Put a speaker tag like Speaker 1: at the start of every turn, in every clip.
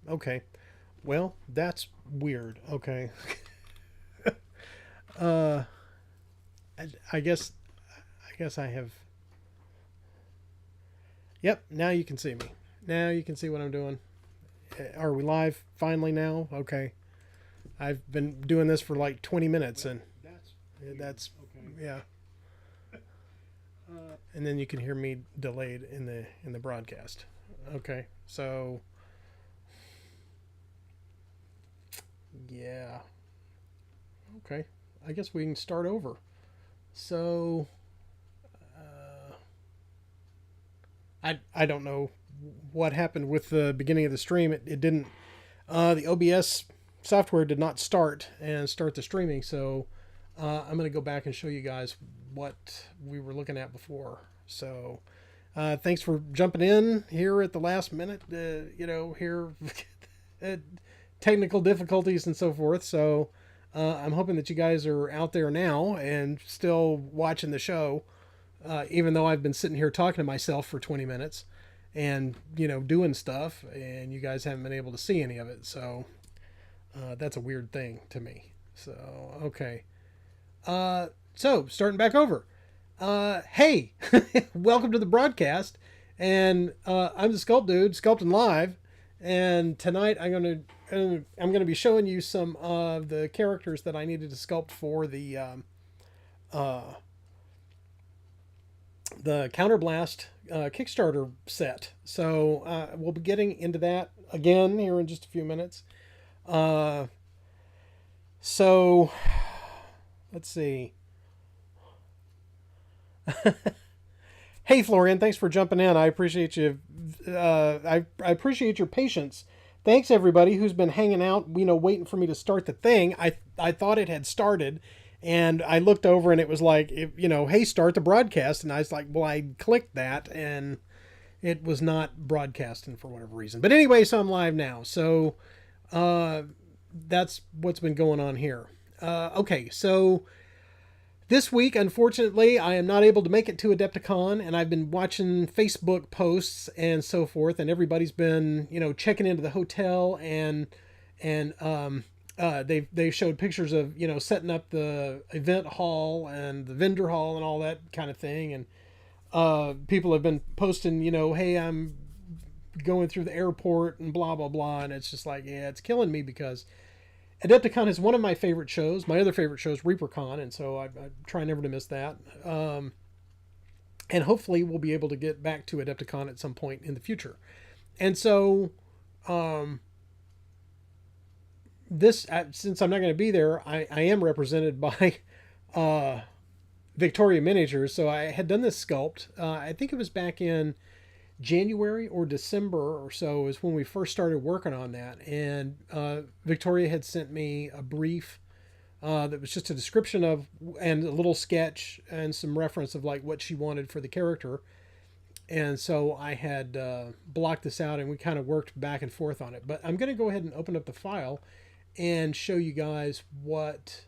Speaker 1: Okay. Well, that's weird. Okay. uh, I guess I have. Yep. Now you can see me. Now you can see what I'm doing. Are we live finally now? Okay. I've been doing this for like 20 minutes, and that's yeah. And then you can hear me delayed in the broadcast. Okay. So yeah. Okay. I guess we can start over. So I don't know what happened with the beginning of the stream. It didn't. The OBS software did not start the streaming. So I'm going to go back and show you guys what we were looking at before. So thanks for jumping in here at the last minute. Here technical difficulties and so forth. So I'm hoping that you guys are out there now and still watching the show, even though I've been sitting here talking to myself for 20 minutes and, doing stuff, and you guys haven't been able to see any of it. So that's a weird thing to me. So, okay. So starting back over. Hey, welcome to the broadcast. And I'm the Sculpt Dude, Sculpting Live. And tonight I'm gonna be showing you some of the characters that I needed to sculpt for uh, the Counterblast Kickstarter set. So we'll be getting into that again here in just a few minutes. Uh, so let's see. Hey Florian, thanks for jumping in. I appreciate you. I appreciate your patience. Thanks everybody who's been hanging out. Waiting for me to start the thing. I thought it had started, and I looked over and it was like, hey, start the broadcast, and I was like, well, I clicked that and it was not broadcasting for whatever reason. But anyway, so I'm live now. So that's what's been going on here. Okay, so this week, unfortunately, I am not able to make it to Adepticon, and I've been watching Facebook posts and so forth, and everybody's been, checking into the hotel, and they showed pictures of, setting up the event hall and the vendor hall and all that kind of thing, and people have been posting, hey, I'm going through the airport and blah blah blah, and it's just like, yeah, it's killing me because Adepticon is one of my favorite shows. My other favorite show is ReaperCon, and so I try never to miss that. And hopefully we'll be able to get back to Adepticon at some point in the future. And so this, since I'm not going to be there, I am represented by Victoria Miniatures. So I had done this sculpt. I think it was back in January or December or so is when we first started working on that. And Victoria had sent me a brief that was just a description of, and a little sketch and some reference of like what she wanted for the character. And so I had blocked this out and we kind of worked back and forth on it. But I'm going to go ahead and open up the file and show you guys what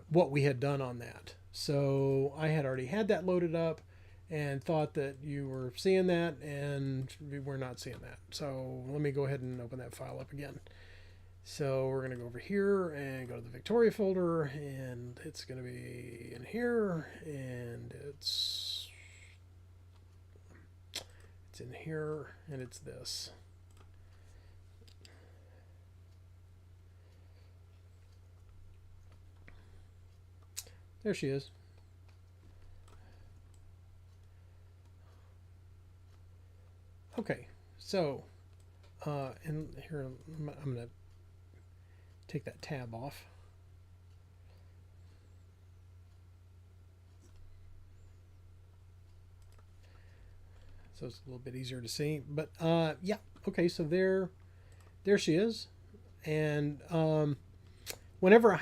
Speaker 1: we had done on that. So I had already had that loaded up and thought that you were seeing that, and we're not seeing that. So let me go ahead and open that file up again. So we're going to go over here and go to the Victoria folder, and it's going to be in here, and it's in here, and it's this. There she is. Okay, so, and here, I'm going to take that tab off. So it's a little bit easier to see. But, yeah, okay, so there she is. And whenever I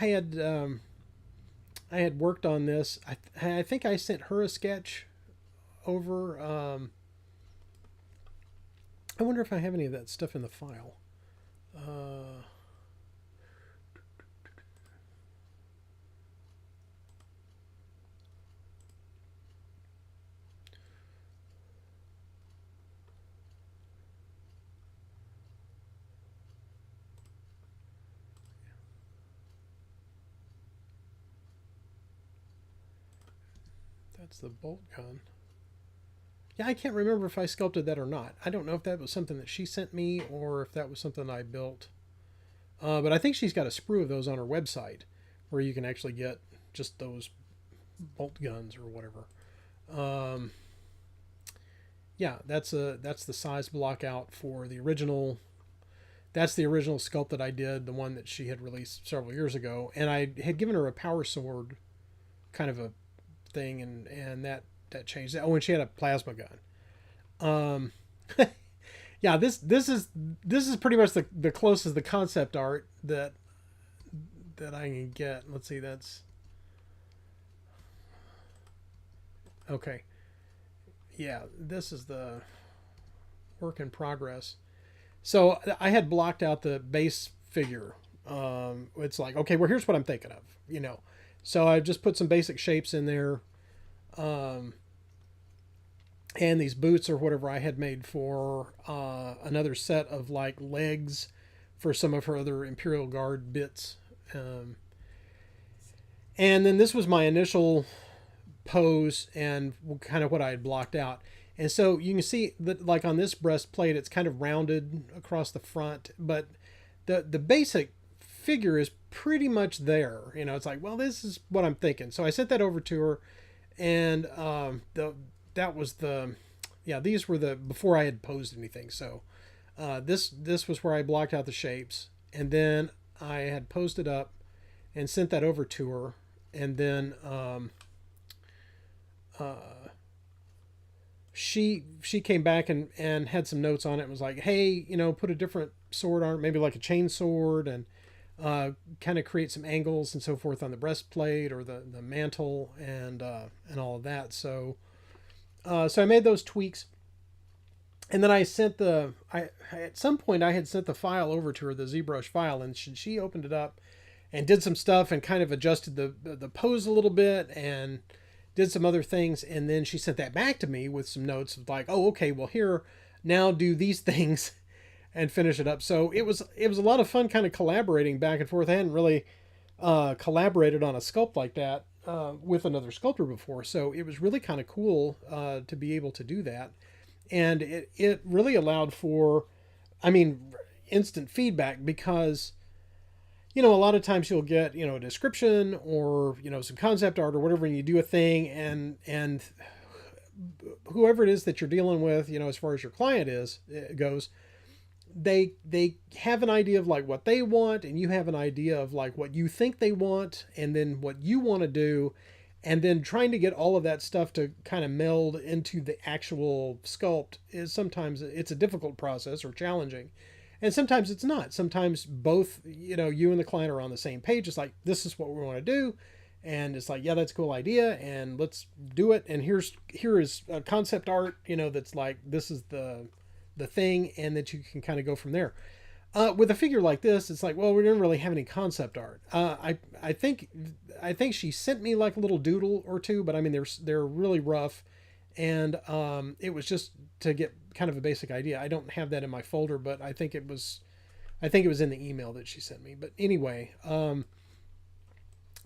Speaker 1: had worked on this, I think I sent her a sketch over. I wonder if I have any of that stuff in the file. That's the bolt gun. Yeah, I can't remember if I sculpted that or not. I don't know if that was something that she sent me or if that was something I built. But I think she's got a sprue of those on her website where you can actually get just those bolt guns or whatever. Yeah, that's the size block out for the original. That's the original sculpt that I did, the one that she had released several years ago, and I had given her a power sword kind of a thing, and that changed. Oh, and she had a plasma gun. Yeah, this is pretty much the closest the concept art that I can get. Let's see, that's okay. Yeah, this is the work in progress. So I had blocked out the base figure. It's like, okay, well, here's what I'm thinking of. So I just put some basic shapes in there. And these boots or whatever I had made for another set of like legs for some of her other Imperial Guard bits. And then this was my initial pose and kind of what I had blocked out. And so you can see that like on this breastplate, it's kind of rounded across the front, but the basic figure is pretty much there. It's like, well, this is what I'm thinking. So I sent that over to her, and that was these were the before I had posed anything. So this was where I blocked out the shapes, and then I had posed it up and sent that over to her, and then she came back and had some notes on it and was like, hey, put a different sword on it, maybe like a chain sword, and kind of create some angles and so forth on the breastplate or the mantle and all of that. So I made those tweaks, and then I sent at some point I had sent the file over to her, the ZBrush file, and she opened it up and did some stuff and kind of adjusted the pose a little bit and did some other things, and then she sent that back to me with some notes of like, oh, okay, well, here, now do these things and finish it up. So it was a lot of fun kind of collaborating back and forth. I hadn't really collaborated on a sculpt like that with another sculptor before, so it was really kind of cool to be able to do that. And it really allowed for, instant feedback, because a lot of times you'll get, a description or, some concept art or whatever, and you do a thing, and whoever it is that you're dealing with, as far as your client goes, they have an idea of like what they want, and you have an idea of like what you think they want, and then what you want to do, and then trying to get all of that stuff to kind of meld into the actual sculpt is sometimes it's a difficult process or challenging. And sometimes it's not. Sometimes both, you and the client are on the same page. It's like, this is what we want to do. And it's like, yeah, that's a cool idea, and let's do it. And here is a concept art, that's like, this is the thing, and that you can kind of go from there. With a figure like this, it's like, well, we didn't really have any concept art. I think she sent me like a little doodle or two, but they're really rough. And it was just to get kind of a basic idea. I don't have that in my folder, but I think it was in the email that she sent me. But anyway,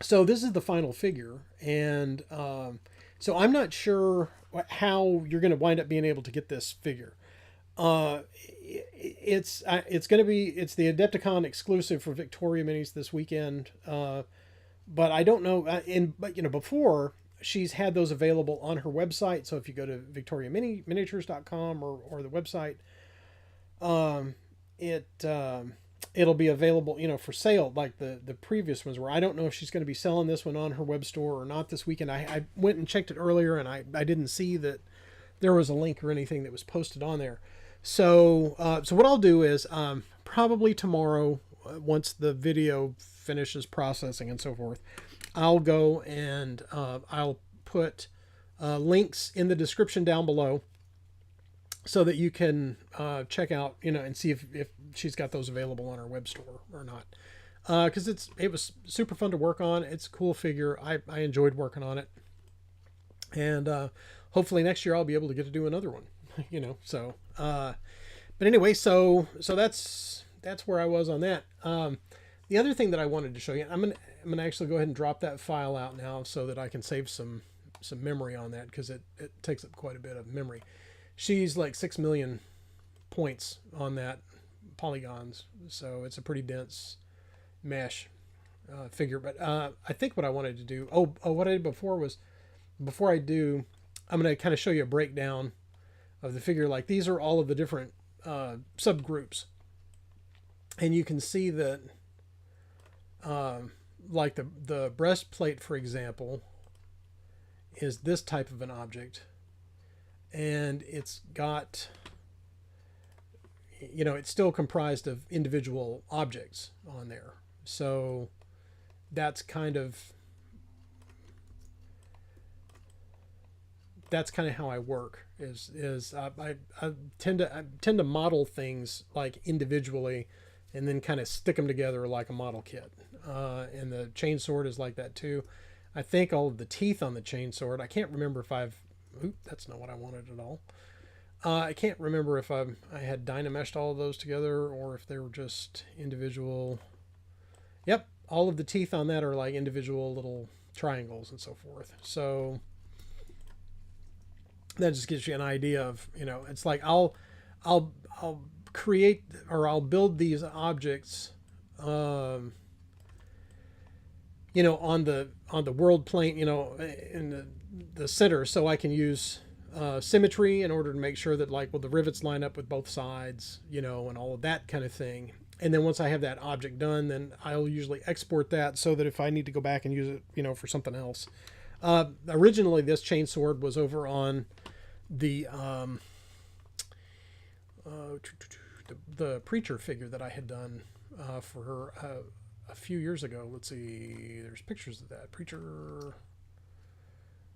Speaker 1: so this is the final figure, and so I'm not sure how you're going to wind up being able to get this figure. It's the AdeptiCon exclusive for Victoria Minis this weekend, but I don't know. Before, she's had those available on her website. So if you go to VictoriaMiniatures.com or the website, it'll be available, for sale like the previous ones were. I don't know if she's going to be selling this one on her web store or not this weekend. I went and checked it earlier, and I didn't see that there was a link or anything that was posted on there. So what I'll do is probably tomorrow, once the video finishes processing and so forth, I'll go and I'll put links in the description down below so that you can check out, and see if she's got those available on her web store or not. Because it was super fun to work on. It's a cool figure. I enjoyed working on it. And hopefully next year I'll be able to get to do another one, So, but anyway, so that's where I was on that. The other thing that I wanted to show you, I'm gonna actually go ahead and drop that file out now so that I can save some some memory on that because it takes up quite a bit of memory. She's like 6 million points on that polygons, so it's a pretty dense mesh figure. But I think what I wanted to do, what I did before was, before I do, I'm going to kind of show you a breakdown of the figure. Like these are all of the different subgroups, and you can see that like the breastplate, for example, is this type of an object, and it's got, you know, it's still comprised of individual objects on there. So that's kind of how I work. I tend to model things like individually, and then kind of stick them together like a model kit. And the chainsword is like that too. I think all of the teeth on the chainsword, I can't remember if that's not what I wanted at all. I can't remember if I had dynameshed all of those together or if they were just individual. Yep, all of the teeth on that are like individual little triangles and so forth. So that just gives you an idea of, you know, it's like I'll create, or I'll build these objects, you know, on the world plane, you know, in the center, so I can use symmetry in order to make sure that, like, well, the rivets line up with both sides, you know, and all of that kind of thing. And then once I have that object done, then I'll usually export that so that if I need to go back and use it, you know, for something else. Originally, this chainsword was over on the preacher figure that I had done for her a few years ago. Let's see, there's pictures of that preacher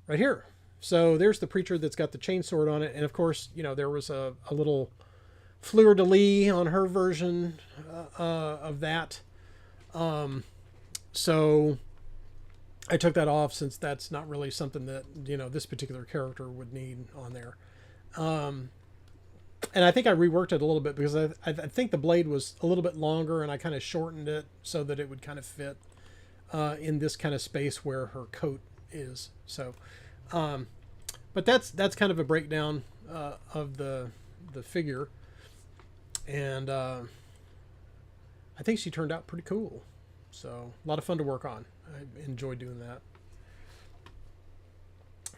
Speaker 1: right here. So there's the preacher that's got the chainsword on it, and of course, you know, there was a little fleur-de-lis on her version of that. So I took that off, since that's not really something that, you know, this particular character would need on there. And I think I reworked it a little bit because I think the blade was a little bit longer, and I kind of shortened it so that it would kind of fit in this kind of space where her coat is. So, but that's kind of a breakdown of the figure, and I think she turned out pretty cool. So a lot of fun to work on. I enjoy doing that.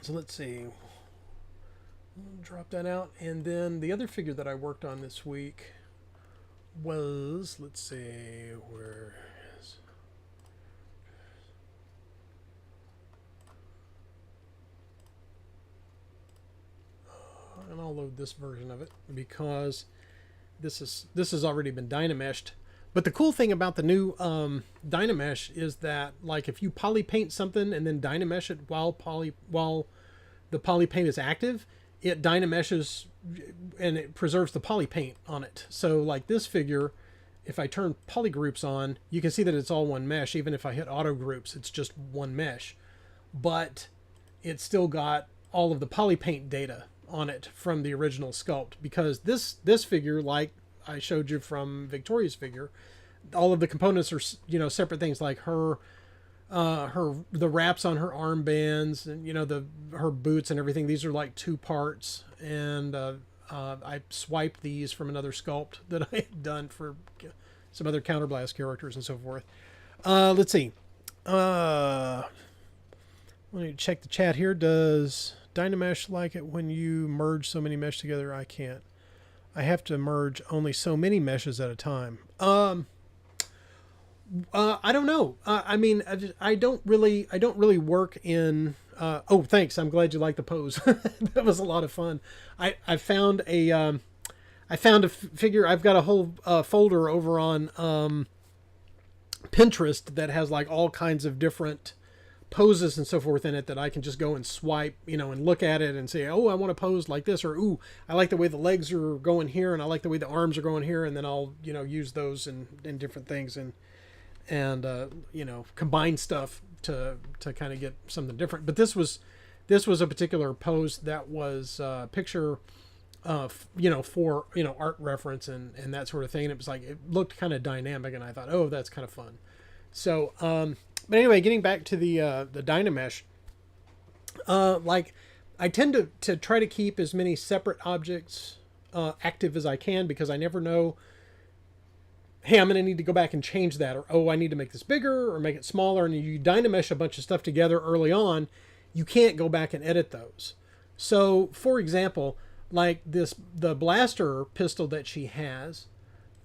Speaker 1: So let's see. I'll drop that out. And then the other figure that I worked on this week was, let's see, where is... and I'll load this version of it because this has already been dynameshed. But the cool thing about the new Dynamesh is that, like, if you poly paint something and then Dynamesh it while the poly paint is active, it Dynameshes and it preserves the poly paint on it. So, like this figure, if I turn poly groups on, you can see that it's all one mesh. Even if I hit auto groups, it's just one mesh. But it's still got all of the poly paint data on it from the original sculpt, because this figure, like I showed you from Victoria's figure, all of the components are, you know, separate things, like the wraps on her armbands, and, you know, her boots and everything. These are like 2 parts, and I swiped these from another sculpt that I had done for some other Counterblast characters and so forth. Let's see. Let me check the chat here. Does Dynamesh like it when you merge so many mesh together? I can't. I have to merge only so many meshes at a time. I don't know. I mean, I don't really work in. Oh, thanks. I'm glad you like the pose. That was a lot of fun. I found a figure. I've got a whole folder over on Pinterest that has like all kinds of different poses and so forth in it that I can just go and swipe, you know, and look at it and say, oh, I want to pose like this, or ooh, I like the way the legs are going here, and I like the way the arms are going here, and then I'll, you know, use those in different things and you know, combine stuff to kind of get something different. But this was a particular pose that was picture, you know, for, you know, art reference and that sort of thing. And it was like, it looked kind of dynamic, and I thought, oh, that's kind of fun. So, but anyway, getting back to the Dynamesh, Like, I tend to try to keep as many separate objects active as I can, because I never know, hey, I'm going to need to go back and change that, or, oh, I need to make this bigger or make it smaller. And you dynamesh a bunch of stuff together early on, you can't go back and edit those. So, for example, like the blaster pistol that she has,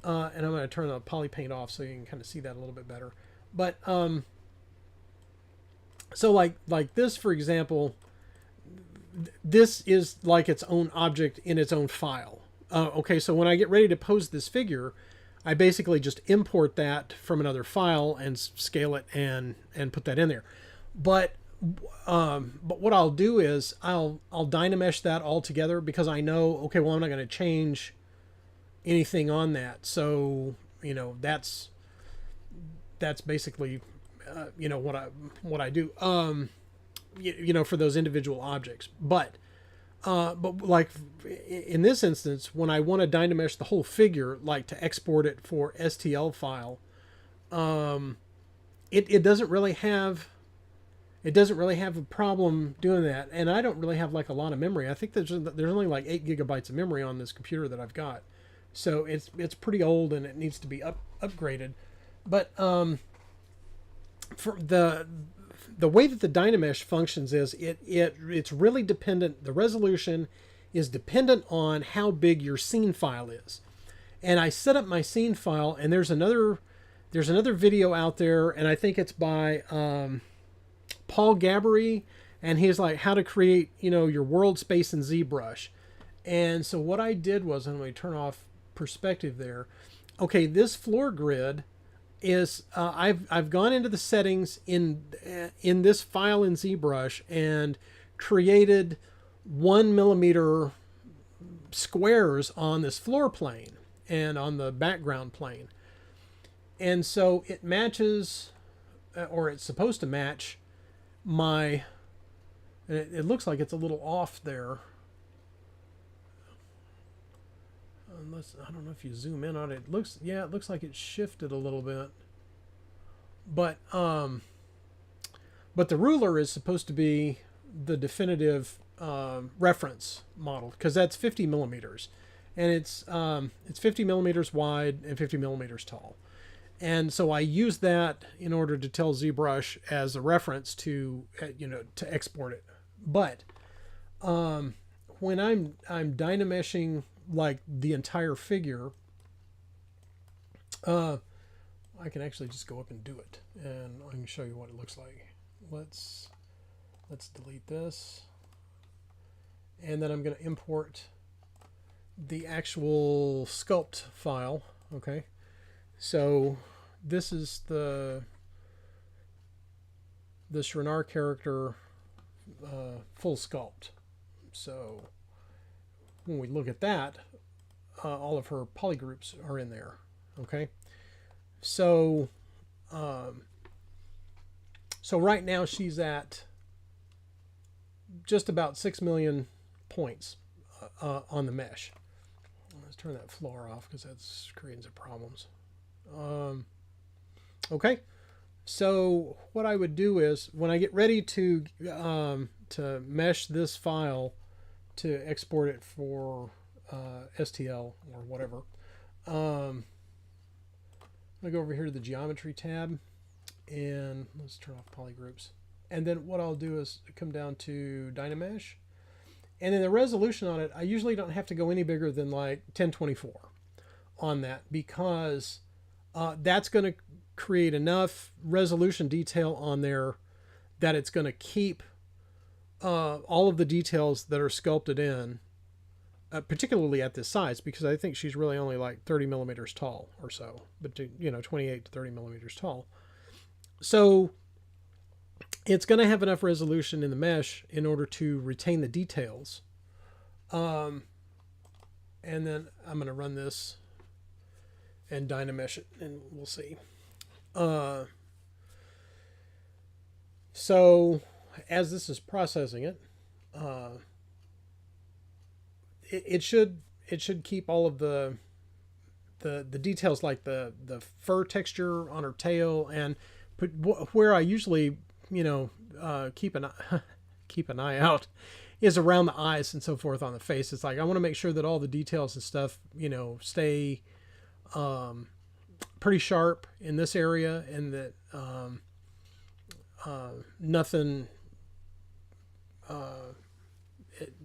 Speaker 1: and I'm going to turn the poly paint off so you can kind of see that a little bit better. But so like this, for example, this is like its own object in its own file. Okay, so when I get ready to pose this figure, I basically just import that from another file and scale it and put that in there. But what I'll do is I'll dynamesh that all together, because I know, okay, well, I'm not going to change anything on that. So, you know, that's basically what I do. You know, for those individual objects. But like in this instance, when I want to dynamesh the whole figure, like to export it for STL file, it doesn't really have a problem doing that. And I don't really have like a lot of memory. I think there's only like 8 gigabytes of memory on this computer that I've got, so it's pretty old and it needs to be upgraded. But for the way that the Dynamesh functions is it's really dependent. The resolution is dependent on how big your scene file is. And I set up my scene file, and there's another video out there, and I think it's by Paul Gabbery, and he's like how to create, you know, your world space in ZBrush. And so what I did was, and let me turn off perspective there. Okay, this floor grid is I've gone into the settings in this file in ZBrush and created 1 millimeter squares on this floor plane and on the background plane. And so it matches, or it's supposed to match my, it looks like it's a little off there. Unless, I don't know if you zoom in on it. It looks like it shifted a little bit. But the ruler is supposed to be the definitive reference model, because that's 50 millimeters, and it's 50 millimeters wide and 50 millimeters tall. And so I use that in order to tell ZBrush as a reference to to export it. But when I'm dynameshing like the entire figure, I can actually just go up and do it, and I can show you what it looks like. Let's delete this, and then I'm going to import the actual sculpt file. Okay, so this is the Shrenar character full sculpt. So when we look at that, all of her polygroups are in there. Okay, so so right now she's at just about 6 million points on the mesh. Let's turn that floor off because that's creating some problems. Okay, so what I would do is when I get ready to mesh this file to export it for STL or whatever, I'm gonna go over here to the geometry tab, and let's turn off polygroups. And then what I'll do is come down to Dynamesh, and then the resolution on it, I usually don't have to go any bigger than like 1024 on that, because that's going to create enough resolution detail on there that it's going to keep all of the details that are sculpted in, particularly at this size, because I think she's really only like 30 millimeters tall or so, but 28 to 30 millimeters tall. So it's going to have enough resolution in the mesh in order to retain the details. And then I'm going to run this and Dynamesh it, and we'll see. So as this is processing it, it should keep all of the details, like the fur texture on her tail, and put where I usually keep an keep an eye out is around the eyes and so forth on the face. It's like I want to make sure that all the details and stuff, you know, stay pretty sharp in this area, and that nothing,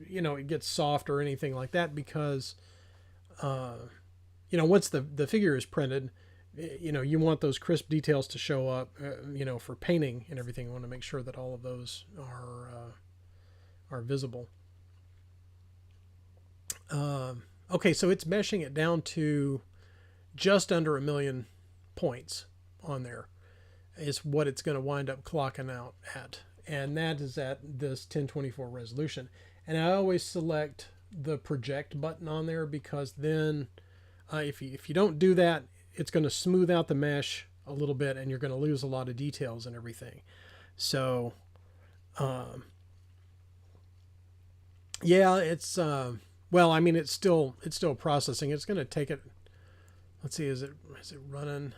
Speaker 1: you know, it gets soft or anything like that, because you know, once the figure is printed, you know, you want those crisp details to show up, you know, for painting and everything. You want to make sure that all of those are visible. Okay, so it's meshing it down to just under 1 million points on there is what it's going to wind up clocking out at. And that is at this 1024 resolution. And I always select the project button on there, because then if you don't do that, it's going to smooth out the mesh a little bit, and you're going to lose a lot of details and everything. So, yeah, it's, well, I mean, it's still processing. It's going to take it. Let's see, is it running?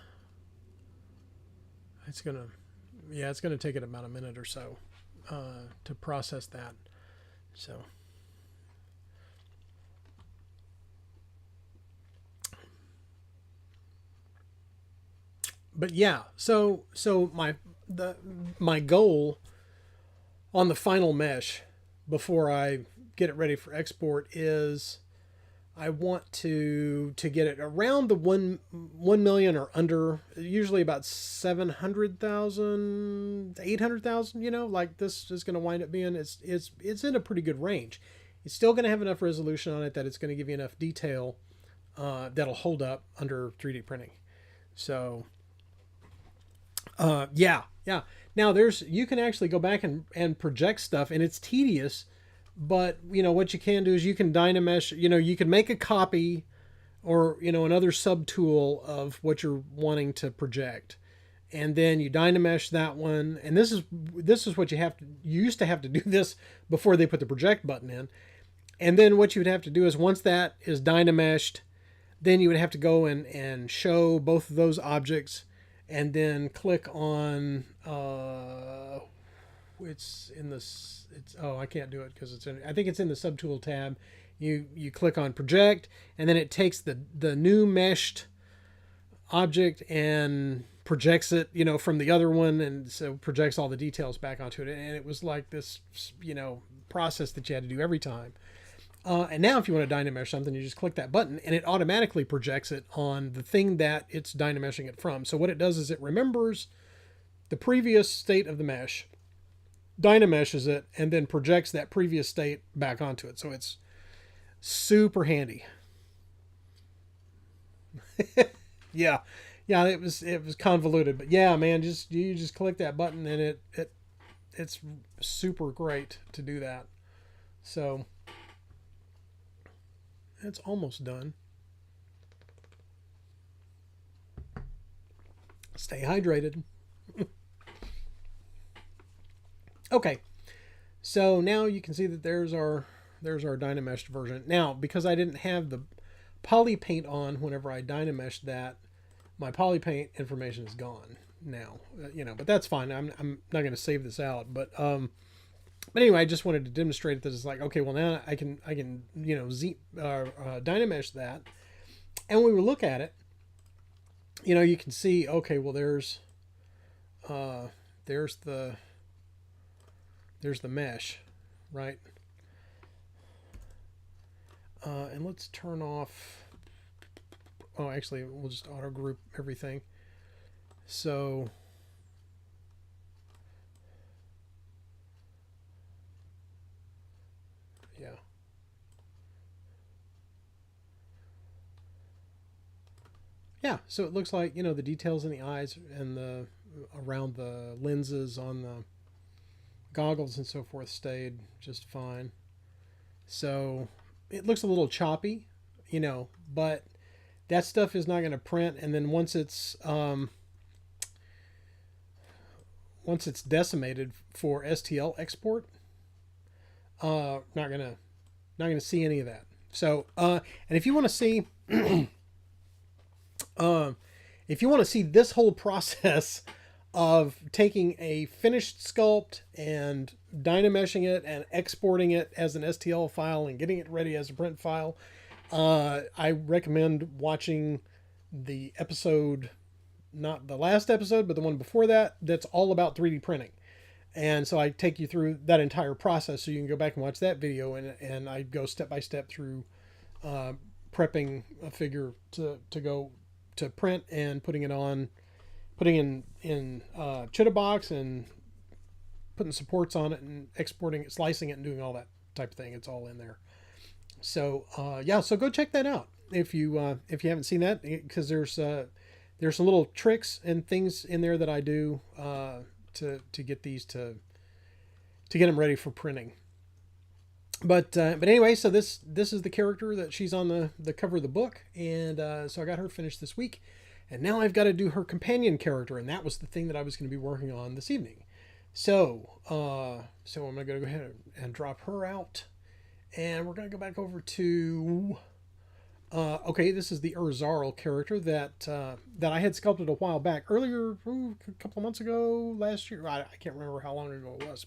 Speaker 1: It's going to take it about a minute or so, to process that. So, but yeah, so my goal on the final mesh before I get it ready for export is I want to get it around the 1 million or under, usually about 700,000, 800,000, you know, like this is going to wind up being, it's in a pretty good range. It's still going to have enough resolution on it that it's going to give you enough detail that'll hold up under 3D printing. So, yeah. Now you can actually go back and project stuff, and it's tedious, but you know, what you can do is you can Dynamesh, you know, you can make a copy or, you know, another subtool of what you're wanting to project. And then you Dynamesh that one. And this is what you used to have to do this before they put the project button in. And then what you would have to do is once that is Dynameshed, then you would have to go and show both of those objects, and then click on, I can't do it because I think it's in the subtool tab. You click on project, and then it takes the new meshed object and projects it, you know, from the other one, and so projects all the details back onto it. And it was like this, you know, process that you had to do every time. And now if you want to Dynamesh something, you just click that button and it automatically projects it on the thing that it's Dynameshing it from. So what it does is it remembers the previous state of the mesh, Dynameshes it, and then projects that previous state back onto it. So it's super handy. Yeah, it was convoluted, but yeah, man, you just click that button and it's super great to do that. So it's almost done. Stay hydrated. Okay, so now you can see that there's our Dynameshed version. Now, because I didn't have the poly paint on whenever I Dynameshed that, my poly paint information is gone now. You know, but that's fine. I'm not going to save this out. But anyway, I just wanted to demonstrate that it's like, okay, well now I can you know Dynamesh that, and when we look at it, you know, you can see, okay, well there's the mesh, right? And let's turn off. Oh, actually, we'll just auto group everything. So yeah. Yeah, so it looks like, you know, the details in the eyes and the around the lenses on the goggles and so forth stayed just fine. So it looks a little choppy, you know, but that stuff is not going to print. And then once it's decimated for STL export, not gonna see any of that. So and if you want to see if you want to see this whole process of taking a finished sculpt and dynameshing it and exporting it as an STL file and getting it ready as a print file. I recommend watching the episode, not the last episode, but the one before that, that's all about 3D printing. And so I take you through that entire process, so you can go back and watch that video, and I go step by step through prepping a figure to go to print and putting in Chitta box and putting supports on it and exporting it, slicing it, and doing all that type of thing. It's all in there. So yeah, so go check that out if you haven't seen that, because there's some little tricks and things in there that I do to get these to get them ready for printing. But anyway, so this is the character that she's on the cover of the book, and so I got her finished this week, and now I've got to do her companion character, and that was the thing that I was going to be working on this evening. So I'm going to go ahead and drop her out, and we're going to go back over to okay, this is the Urzarl character that I had sculpted a while back, earlier, a couple of months ago, last year. I can't remember how long ago it was.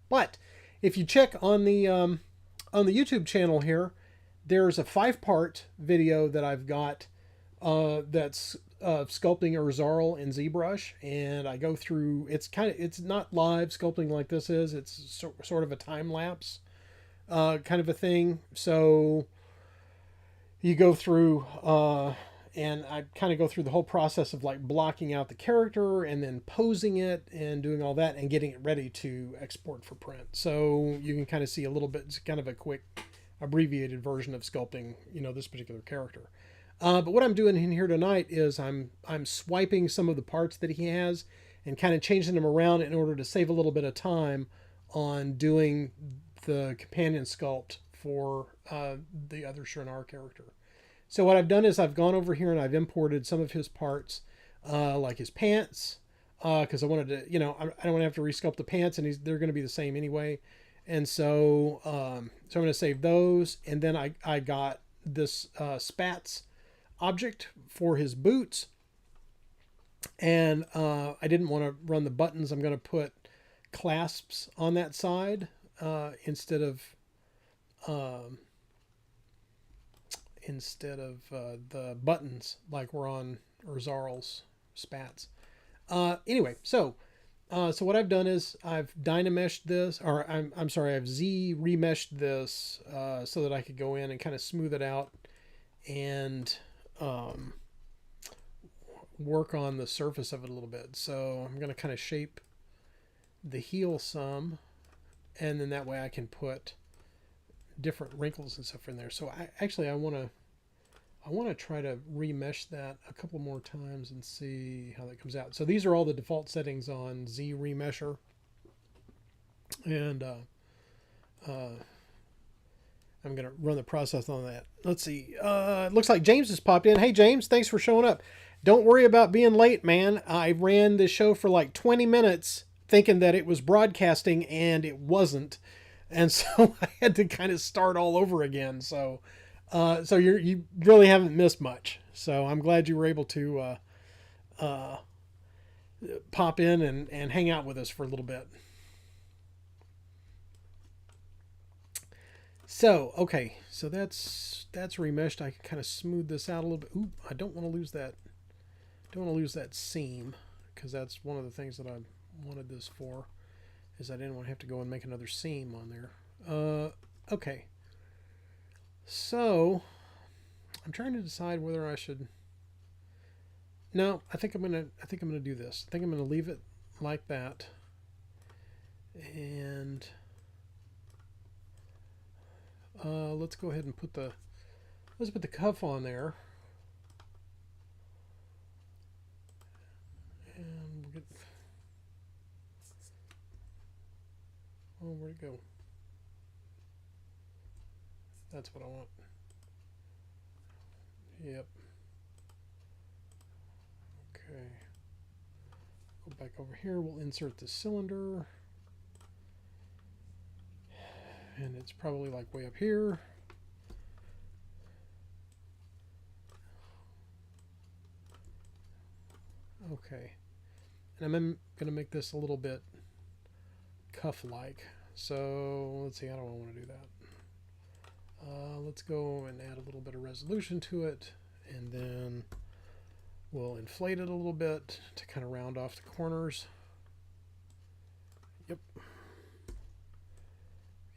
Speaker 1: But if you check on the YouTube channel here, there's a 5-part video that I've got that's sculpting Urzarl in ZBrush, and I go through. It's not live sculpting like this is. It's sort of a time lapse kind of a thing. So you go through, and I kind of go through the whole process of like blocking out the character and then posing it and doing all that and getting it ready to export for print. So you can kind of see a little bit, it's kind of a quick abbreviated version of sculpting, this particular character. But what I'm doing in here tonight is I'm swiping some of the parts that he has and kind of changing them around in order to save a little bit of time on doing the companion sculpt for the other Shrenar character. So what I've done is I've gone over here and I've imported some of his parts, like his pants, because I wanted to, I don't want to have to resculpt the pants, and they're going to be the same anyway. And so I'm going to save those, and then I got this spats object for his boots, and I didn't want to run the buttons. I'm going to put clasps on that side instead of the buttons like were on Urzarl's spats. Anyway, so what I've done is I've dynameshed this, or I'm sorry, I've Z-remeshed this so that I could go in and kind of smooth it out and work on the surface of it a little bit. So I'm going to kind of shape the heel some, and then that way I can put different wrinkles and stuff in there. So I want to try to remesh that a couple more times and see how that comes out. So these are all the default settings on Z Remesher, and I'm going to run the process on that. Let's see. It looks like James has popped in. Hey, James, thanks for showing up. Don't worry about being late, man. I ran this show for like 20 minutes thinking that it was broadcasting, and it wasn't. And so I had to kind of start all over again. So you really haven't missed much. So I'm glad you were able to pop in and hang out with us for a little bit. So, okay. So that's remeshed. I can kind of smooth this out a little bit. Ooh, I don't want to lose that. Don't want to lose that seam, because that's one of the things that I wanted this for. Is I didn't want to have to go and make another seam on there. Okay. So I'm trying to decide whether I should. No, I think I'm gonna do this. I think I'm gonna leave it like that, and let's go ahead and put the cuff on there, and we'll get. Oh, where'd it go? That's what I want. Yep. Okay. Go back over here. We'll insert the cylinder. And it's probably like way up here. Okay. And I'm going to make this a little bit cuff-like. So let's see, I don't want to do that. Let's go and add a little bit of resolution to it, and then we'll inflate it a little bit to kind of round off the corners. Yep.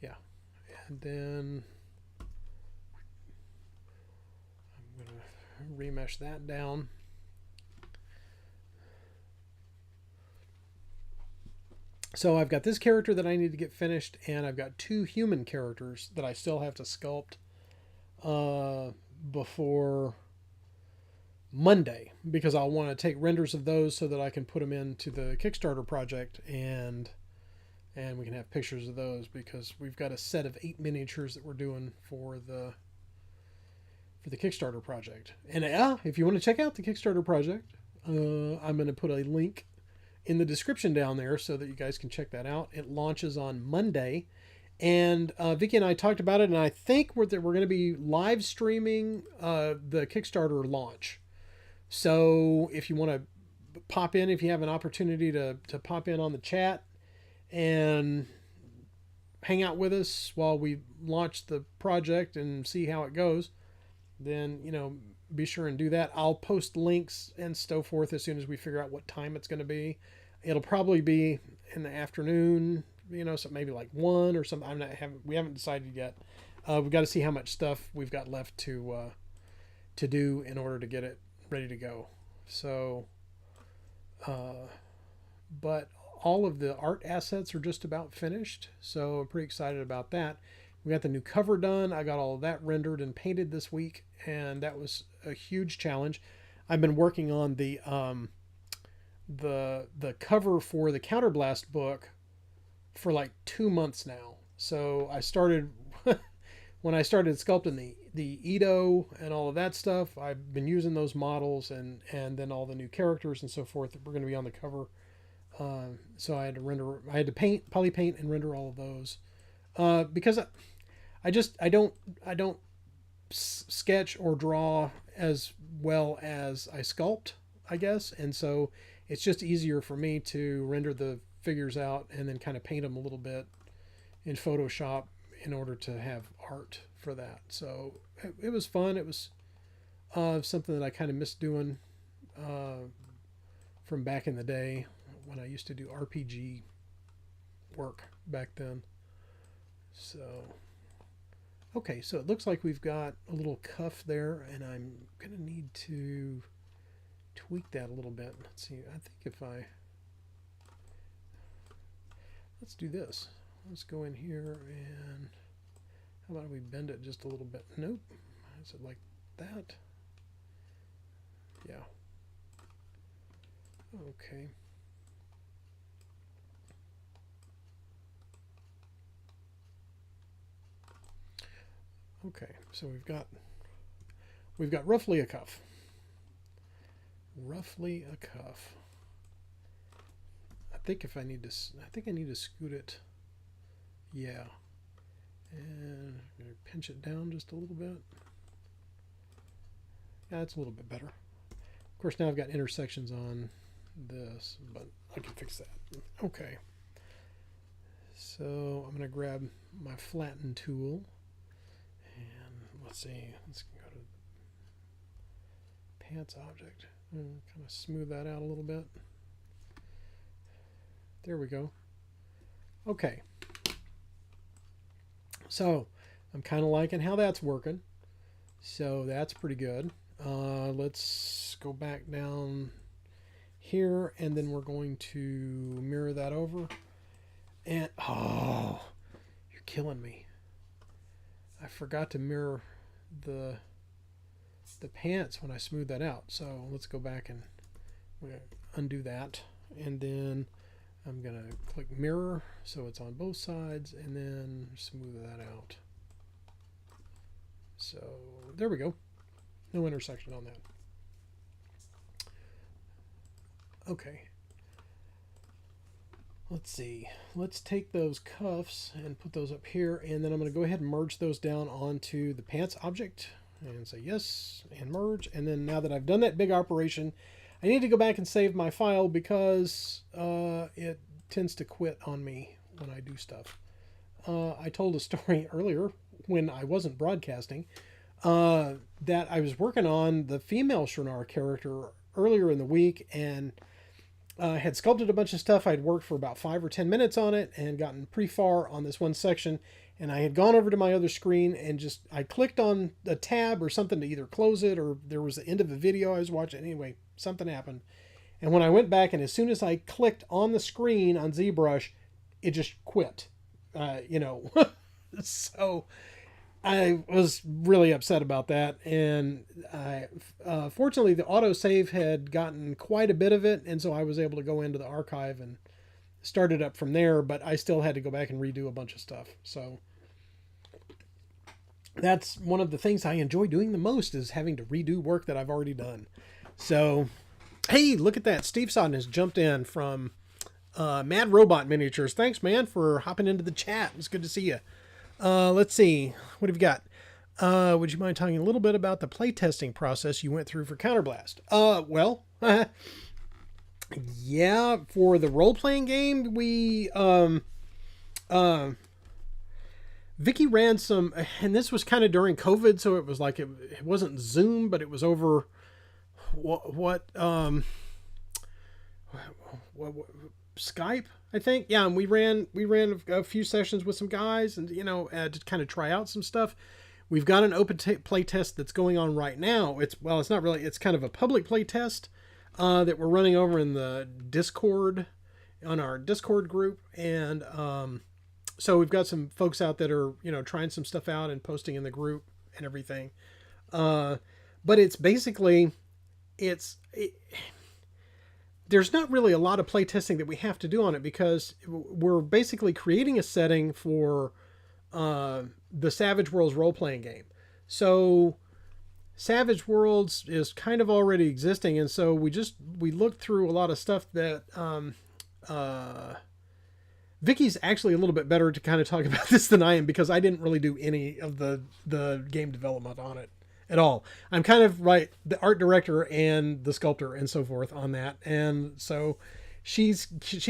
Speaker 1: Yeah. And then I'm going to remesh that down. So I've got this character that I need to get finished, and I've got 2 human characters that I still have to sculpt before Monday, because I'll want to take renders of those so that I can put them into the Kickstarter project, and we can have pictures of those, because we've got a set of 8 miniatures that we're doing for the Kickstarter project. And if you want to check out the Kickstarter project, I'm going to put a link in the description down there so that you guys can check that out. It launches on Monday, and Vicky and I talked about it, and I think we're going to be live streaming the Kickstarter launch. So if you want to pop in, if you have an opportunity to pop in on the chat and hang out with us while we launch the project and see how it goes, then, you know, be sure and do that. I'll post links and so forth as soon as we figure out what time it's going to be. It'll probably be in the afternoon, you know, so maybe like 1 or something. We haven't decided yet. We've got to see how much stuff we've got left to do in order to get it ready to go. So, but all of the art assets are just about finished, so I'm pretty excited about that. We got the new cover done. I got all of that rendered and painted this week, and that was a huge challenge. I've been working on the cover for the Counterblast book for like 2 months now. So I started when I started sculpting the Edo and all of that stuff. I've been using those models and then all the new characters and so forth that were going to be on the cover. So I had to paint, poly paint, and render all of those because I don't sketch or draw as well as I sculpt, I guess, and so it's just easier for me to render the figures out and then kind of paint them a little bit in Photoshop in order to have art for that. So it was fun. It was something that I kind of missed doing from back in the day when I used to do RPG work back then. So okay, so it looks like we've got a little cuff there, and I'm gonna need to tweak that a little bit. Let's see, I think let's do this. Let's go in here, and how about we bend it just a little bit? Nope. Is it like that? Yeah. Okay. Okay, so we've got roughly a cuff. Roughly a cuff. I think I need to scoot it. Yeah. And I'm going to pinch it down just a little bit. Yeah, that's a little bit better. Of course, now I've got intersections on this, but I can fix that. Okay. So I'm going to grab my flatten tool. And let's see. Let's go to pants object. And kind of smooth that out a little bit. There we go. Okay. So I'm kind of liking how that's working. So that's pretty good. Let's go back down here, and then we're going to mirror that over. And oh, you're killing me. I forgot to mirror the pants when I smooth that out. So let's go back and undo that, and then I'm gonna click mirror so it's on both sides, and then smooth that out. So there we go. No intersection on that. Okay. Let's see. Let's take those cuffs and put those up here, and then I'm going to go ahead and merge those down onto the pants object and say yes and merge. And then now that I've done that big operation, I need to go back and save my file because it tends to quit on me when I do stuff. I told a story earlier when I wasn't broadcasting that I was working on the female Shrenar character earlier in the week, and had sculpted a bunch of stuff. I'd worked for about 5 or 10 minutes on it and gotten pretty far on this one section. And I had gone over to my other screen and I clicked on a tab or something to either close it, or there was the end of a video I was watching. Anyway, something happened. And when I went back, and as soon as I clicked on the screen on ZBrush, it just quit. So I was really upset about that. And fortunately, the autosave had gotten quite a bit of it. And so I was able to go into the archive and start it up from there. But I still had to go back and redo a bunch of stuff. So that's one of the things I enjoy doing the most, is having to redo work that I've already done. So, hey, look at that. Steve Sodden has jumped in from Mad Robot Miniatures. Thanks, man, for hopping into the chat. It's good to see you. Let's see. What have you got? Would you mind talking a little bit about the playtesting process you went through for Counterblast? Well, yeah, for the role-playing game, we, Vicky ran some, and this was kind of during COVID, so it was like, it wasn't Zoom, but it was over Skype, I think. Yeah, and we ran a few sessions with some guys, and to kind of try out some stuff. We've got an open play test that's going on right now. It's not really, it's kind of a public play test that we're running over in the Discord, on our Discord group, and so we've got some folks out that are trying some stuff out and posting in the group and everything. But it's basically, there's not really a lot of play testing that we have to do on it, because we're basically creating a setting for the Savage Worlds role-playing game. So Savage Worlds is kind of already existing, and so we looked through a lot of stuff that Vicky's actually a little bit better to kind of talk about this than I am, because I didn't really do any of the game development on it at all. I'm kind of the art director and the sculptor and so forth on that. And so she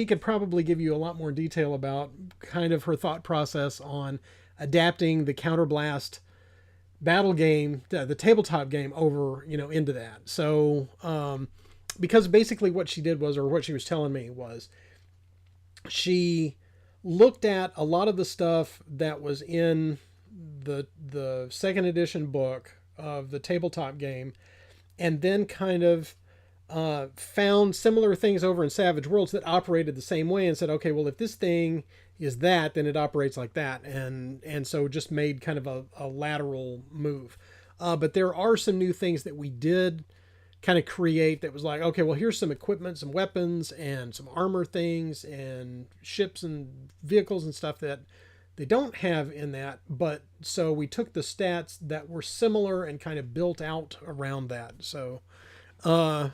Speaker 1: could probably give you a lot more detail about kind of her thought process on adapting the Counterblast battle game, the tabletop game, over, into that. So, because basically what she did was, or what she was telling me was, she looked at a lot of the stuff that was in the second edition book of the tabletop game, and then kind of found similar things over in Savage Worlds that operated the same way, and said, okay, well, if this thing is that, then it operates like that, and so just made kind of a lateral move. But there are some new things that we did kind of create that was like, okay, well, here's some equipment, some weapons, and some armor things, and ships and vehicles and stuff that they don't have in that. But so we took the stats that were similar and kind of built out around that. So I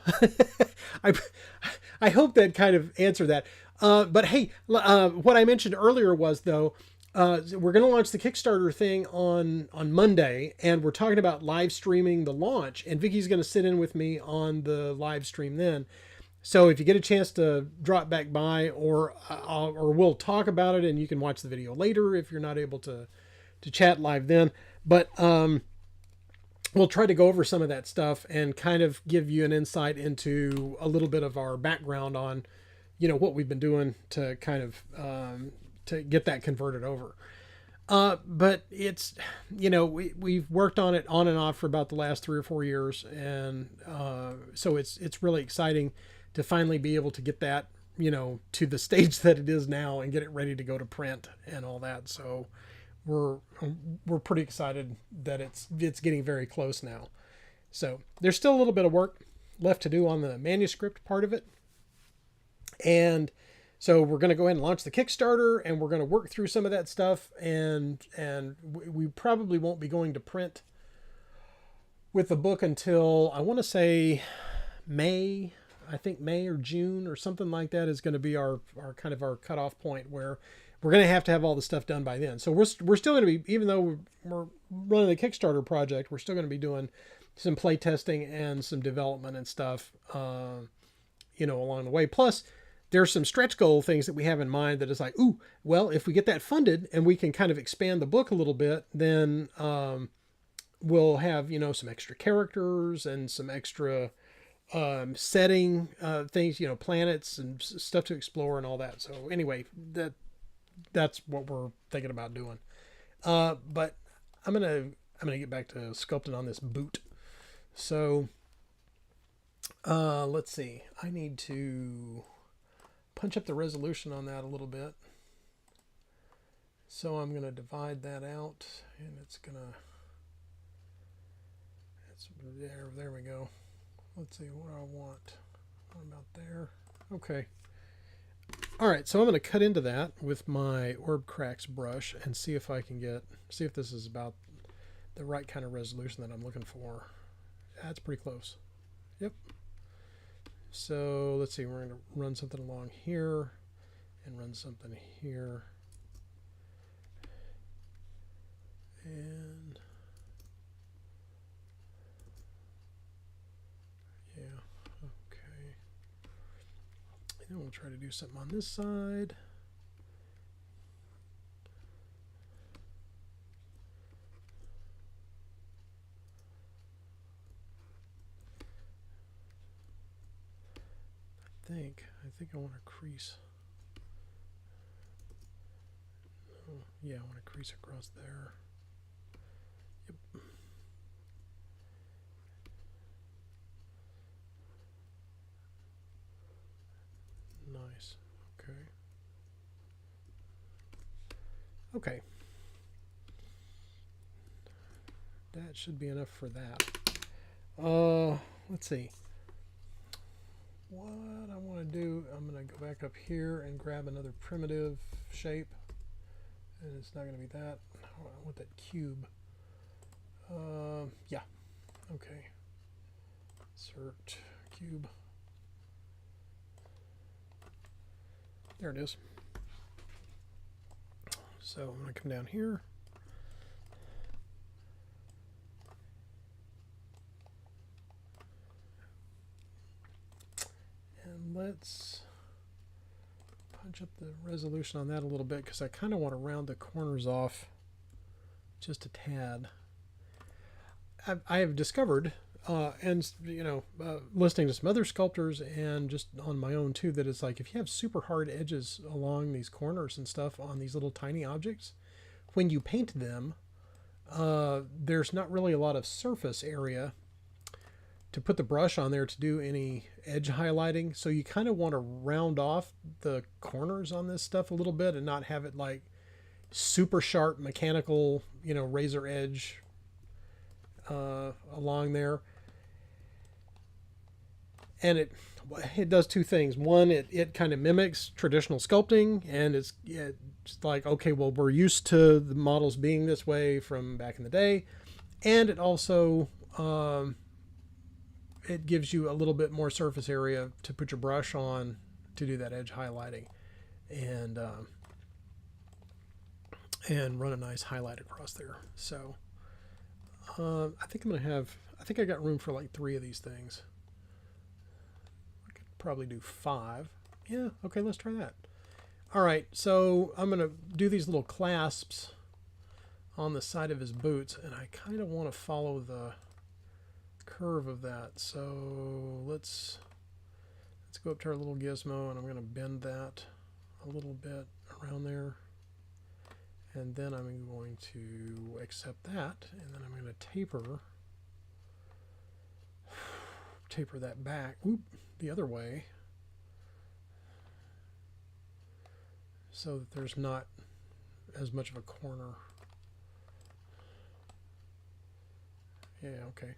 Speaker 1: hope that kind of answered that. But hey, what I mentioned earlier was, though, we're going to launch the Kickstarter thing on Monday, and we're talking about live streaming the launch, and Vicky's going to sit in with me on the live stream then. So if you get a chance to drop back by, or we'll talk about it and you can watch the video later if you're not able to chat live then. But we'll try to go over some of that stuff and kind of give you an insight into a little bit of our background on, what we've been doing to kind of to get that converted over. But it's, we've worked on it on and off for about the last 3 or 4 years. And so it's really exciting to finally be able to get that, to the stage that it is now, and get it ready to go to print and all that. So we're pretty excited that it's getting very close now. So there's still a little bit of work left to do on the manuscript part of it. And so we're going to go ahead and launch the Kickstarter, and we're going to work through some of that stuff. And we probably won't be going to print with the book until, I want to say, May. I think May or June or something like that is going to be our kind of our cutoff point, where we're going to have all the stuff done by then. So we're still going to be, even though we're running the Kickstarter project, we're still going to be doing some play testing and some development and stuff, you know, along the way. Plus, there's some stretch goal things that we have in mind that is like, ooh, well, if we get that funded and we can kind of expand the book a little bit, then we'll have, you know, some extra characters and some extra setting things, you know, planets and stuff to explore and all that. So anyway, that's what we're thinking about doing. But I'm gonna get back to sculpting on this boot. So let's see. I need to punch up the resolution on that a little bit. So I'm gonna divide that out, and it's there we go. Let's see what I want. What about there? Okay. All right, so I'm going to cut into that with my Orb Cracks brush and see if I can see if this is about the right kind of resolution that I'm looking for. That's pretty close. Yep. So let's see, we're going to run something along here and run something here. And yeah, okay. And we'll try to do something on this side. I think I want to crease. Oh, yeah, I want to crease across there. Yep. Nice. Okay. Okay. That should be enough for that. Let's see. What I want to do, I'm going to go back up here and grab another primitive shape. And it's not going to be that. I want that cube. Yeah. Okay. Insert cube. There it is. So I'm going to come down here. And let's punch up the resolution on that a little bit because I kind of want to round the corners off just a tad. I have discovered, and you know, listening to some other sculptors and just on my own too, that it's like if you have super hard edges along these corners and stuff on these little tiny objects, when you paint them, there's not really a lot of surface area to put the brush on there to do any edge highlighting. So you kind of want to round off the corners on this stuff a little bit and not have it like super sharp mechanical, you know, razor edge along there. And it does two things. One, it kind of mimics traditional sculpting, and it's like, okay, well, we're used to the models being this way from back in the day. And it also it gives you a little bit more surface area to put your brush on to do that edge highlighting and run a nice highlight across there. So I think I got room for like 3 of these things. I could probably do 5. Yeah, okay, let's try that. All right, so I'm going to do these little clasps on the side of his boots, and I kind of want to follow the curve of that. So let's go up to our little gizmo, and I'm going to bend that a little bit around there. And then I'm going to accept that, and then I'm going to taper that back, the other way, so that there's not as much of a corner. Yeah, okay.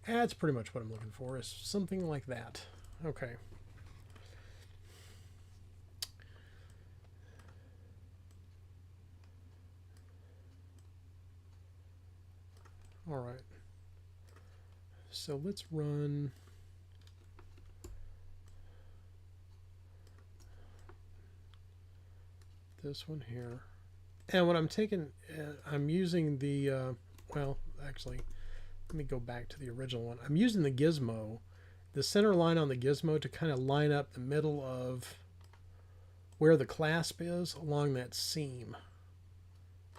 Speaker 1: That's pretty much what I'm looking for, is something like that. Okay. All right. So let's run this one here. And what I'm taking, I'm using the, well, actually, let me go back to the original one. I'm using the gizmo, the center line on the gizmo, to kind of line up the middle of where the clasp is along that seam.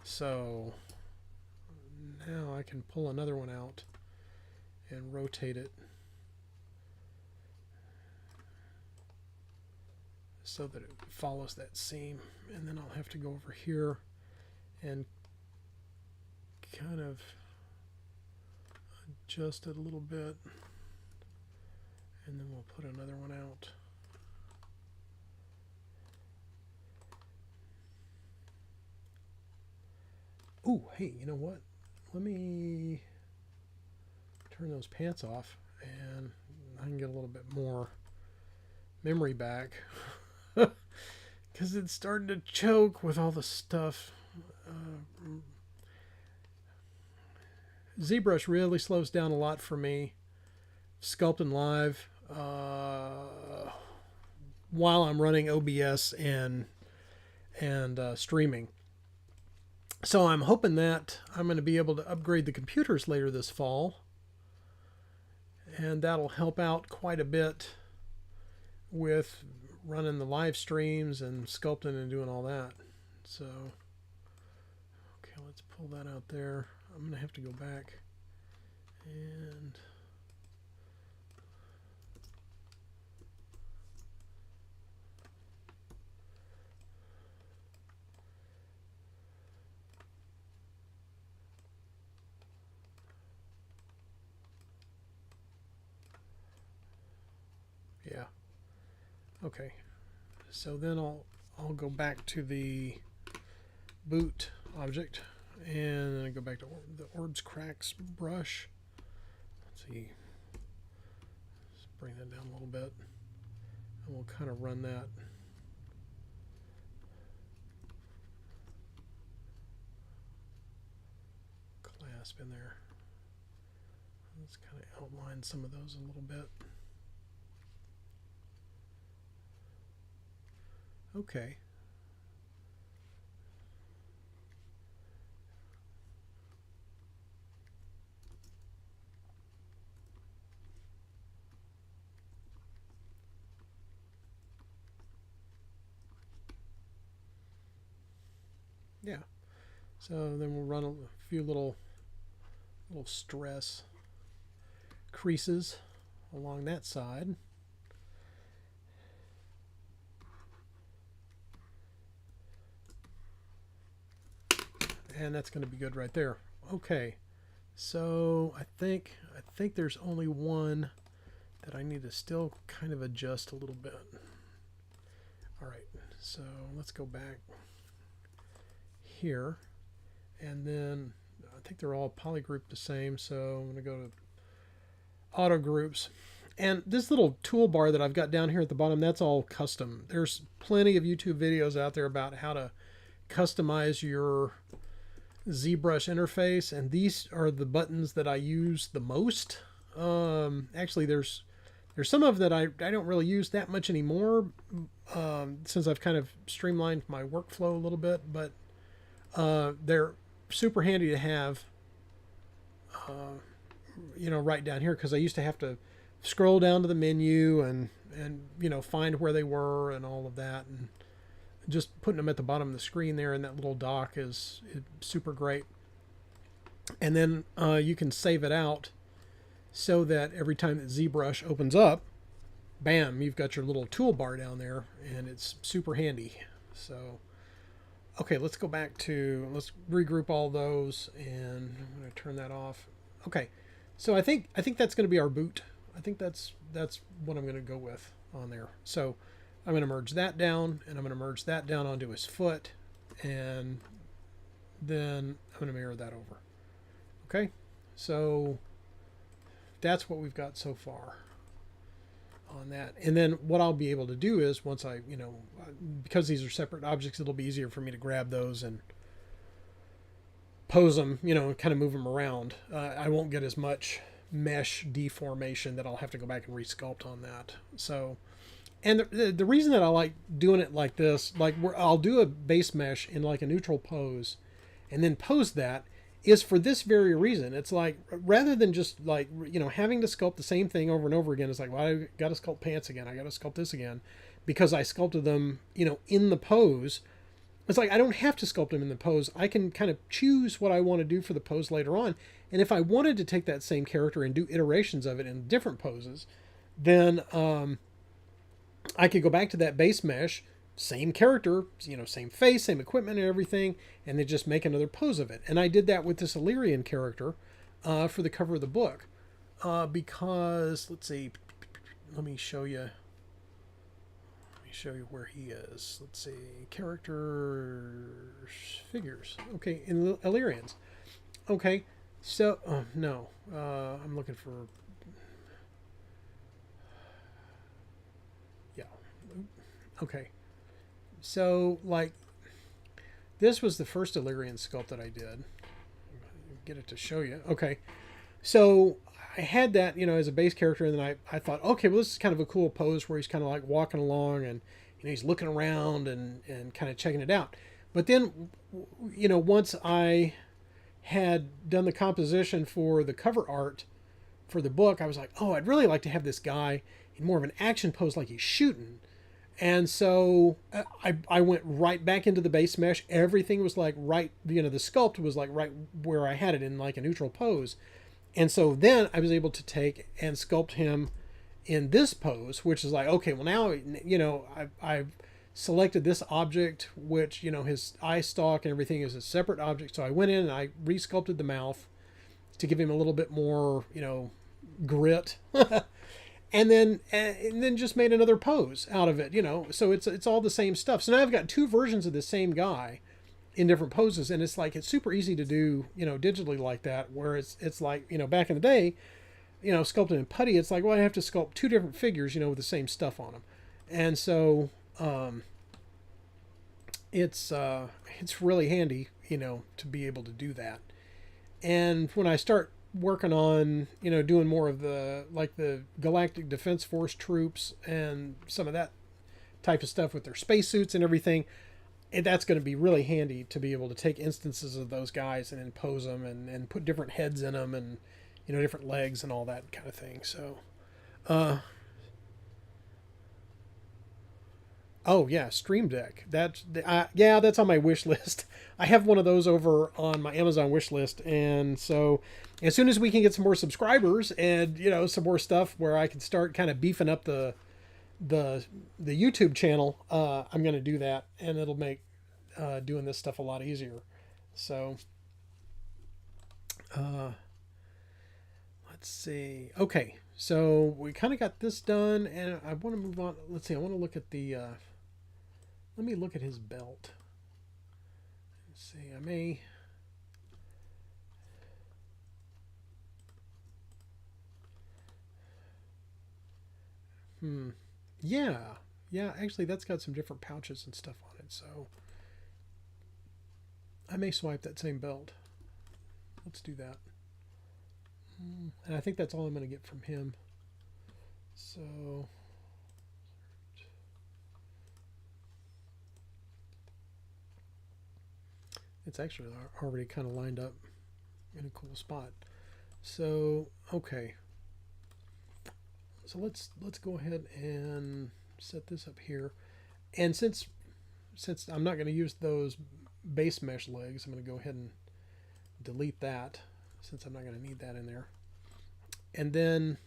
Speaker 1: So now I can pull another one out and rotate it so that it follows that seam. And then I'll have to go over here and kind of adjust it a little bit, and then we'll put another one out. Ooh, hey, you know what? Let me turn those pants off and I can get a little bit more memory back because it's starting to choke with all the stuff. ZBrush really slows down a lot for me. Sculpting live while I'm running OBS and streaming. So I'm hoping that I'm going to be able to upgrade the computers later this fall, and that'll help out quite a bit with running the live streams and sculpting and doing all that. So, okay, let's pull that out there. I'm going to have to go back and yeah. Okay. So then I'll go back to the boot object and then I go back to the Orbs Cracks brush. Let's see. Let's bring that down a little bit. And we'll kind of run that clasp in there. Let's kind of outline some of those a little bit. Okay. Yeah. So then we'll run a few little stress creases along that side. And that's going to be good right there. Okay. So I think there's only one that I need to still kind of adjust a little bit. All right. So let's go back here, and then I think they're all polygrouped the same, so I'm going to go to auto groups, and this little toolbar that I've got down here at the bottom, that's all custom. There's plenty of YouTube videos out there about how to customize your ZBrush interface, and these are the buttons that I use the most. Actually, there's some of that I don't really use that much anymore, since I've kind of streamlined my workflow a little bit, but they're super handy to have, right down here, because I used to have to scroll down to the menu and find where they were and all of that, and just putting them at the bottom of the screen there in that little dock is super great. And then you can save it out so that every time that ZBrush opens up, bam, you've got your little toolbar down there, and it's super handy. So okay, let's go back to, let's regroup all those, and I'm going to turn that off. Okay, so I think that's going to be our boot. I think that's what I'm going to go with on there. So I'm going to merge that down, and I'm going to merge that down onto his foot, and then I'm going to mirror that over. Okay, so that's what we've got so far on that. And then what I'll be able to do is, once I, because these are separate objects, it'll be easier for me to grab those and pose them, and kind of move them around. I won't get as much mesh deformation that I'll have to go back and resculpt on that. So, and the reason that I like doing it like this, like I'll do a base mesh in like a neutral pose and then pose that, is for this very reason. It's like, rather than just like, having to sculpt the same thing over and over again, it's like, well, I got to sculpt pants again. I got to sculpt this again because I sculpted them, in the pose. It's like, I don't have to sculpt them in the pose. I can kind of choose what I want to do for the pose later on. And if I wanted to take that same character and do iterations of it in different poses, then I could go back to that base mesh, same character, same face, same equipment and everything, and then just make another pose of it. And I did that with this Illyrian character for the cover of the book. Because, let's see, let me show you where he is. Let's see, characters, figures. Okay, in Illyrians. Okay, so, no, I'm looking for, yeah, okay. So, like, this was the first Illyrian sculpt that I did. Get it to show you. Okay, so I had that, as a base character, and then I thought, okay, well, this is kind of a cool pose where he's kind of like walking along and, he's looking around and kind of checking it out. But then, once I had done the composition for the cover art for the book, I was like, oh, I'd really like to have this guy in more of an action pose like he's shooting. And so I went right back into the base mesh. Everything was like right, the sculpt was like right where I had it in like a neutral pose. And so then I was able to take and sculpt him in this pose, which is like, okay, well now, I've selected this object, which, his eye stalk and everything is a separate object. So I went in and I re-sculpted the mouth to give him a little bit more, grit. And then just made another pose out of it, so it's all the same stuff. So now I've got two versions of the same guy in different poses, and it's like, it's super easy to do, digitally like that, where it's like, back in the day, sculpting in putty, it's like, well, I have to sculpt two different figures, with the same stuff on them. And so it's really handy, to be able to do that. And when I start working on, doing more of the Galactic Defense Force troops and some of that type of stuff with their spacesuits and everything, that's going to be really handy to be able to take instances of those guys and then pose them and put different heads in them and, different legs and all that kind of thing. So, oh yeah, Stream Deck. That's on my wish list. I have one of those over on my Amazon wish list, and so as soon as we can get some more subscribers and some more stuff where I can start kind of beefing up the YouTube channel, I'm going to do that, and it'll make doing this stuff a lot easier. So, let's see. Okay, so we kind of got this done, and I want to move on. Let's see. I want to look at the. Let me look at his belt. Let's see. I may. Yeah. Actually, that's got some different pouches and stuff on it, so I may swipe that same belt. Let's do that. And I think that's all I'm going to get from him. So it's actually already kind of lined up in a cool spot. So, okay. So let's go ahead and set this up here. And since I'm not going to use those base mesh legs, I'm going to go ahead and delete that, since I'm not going to need that in there. And then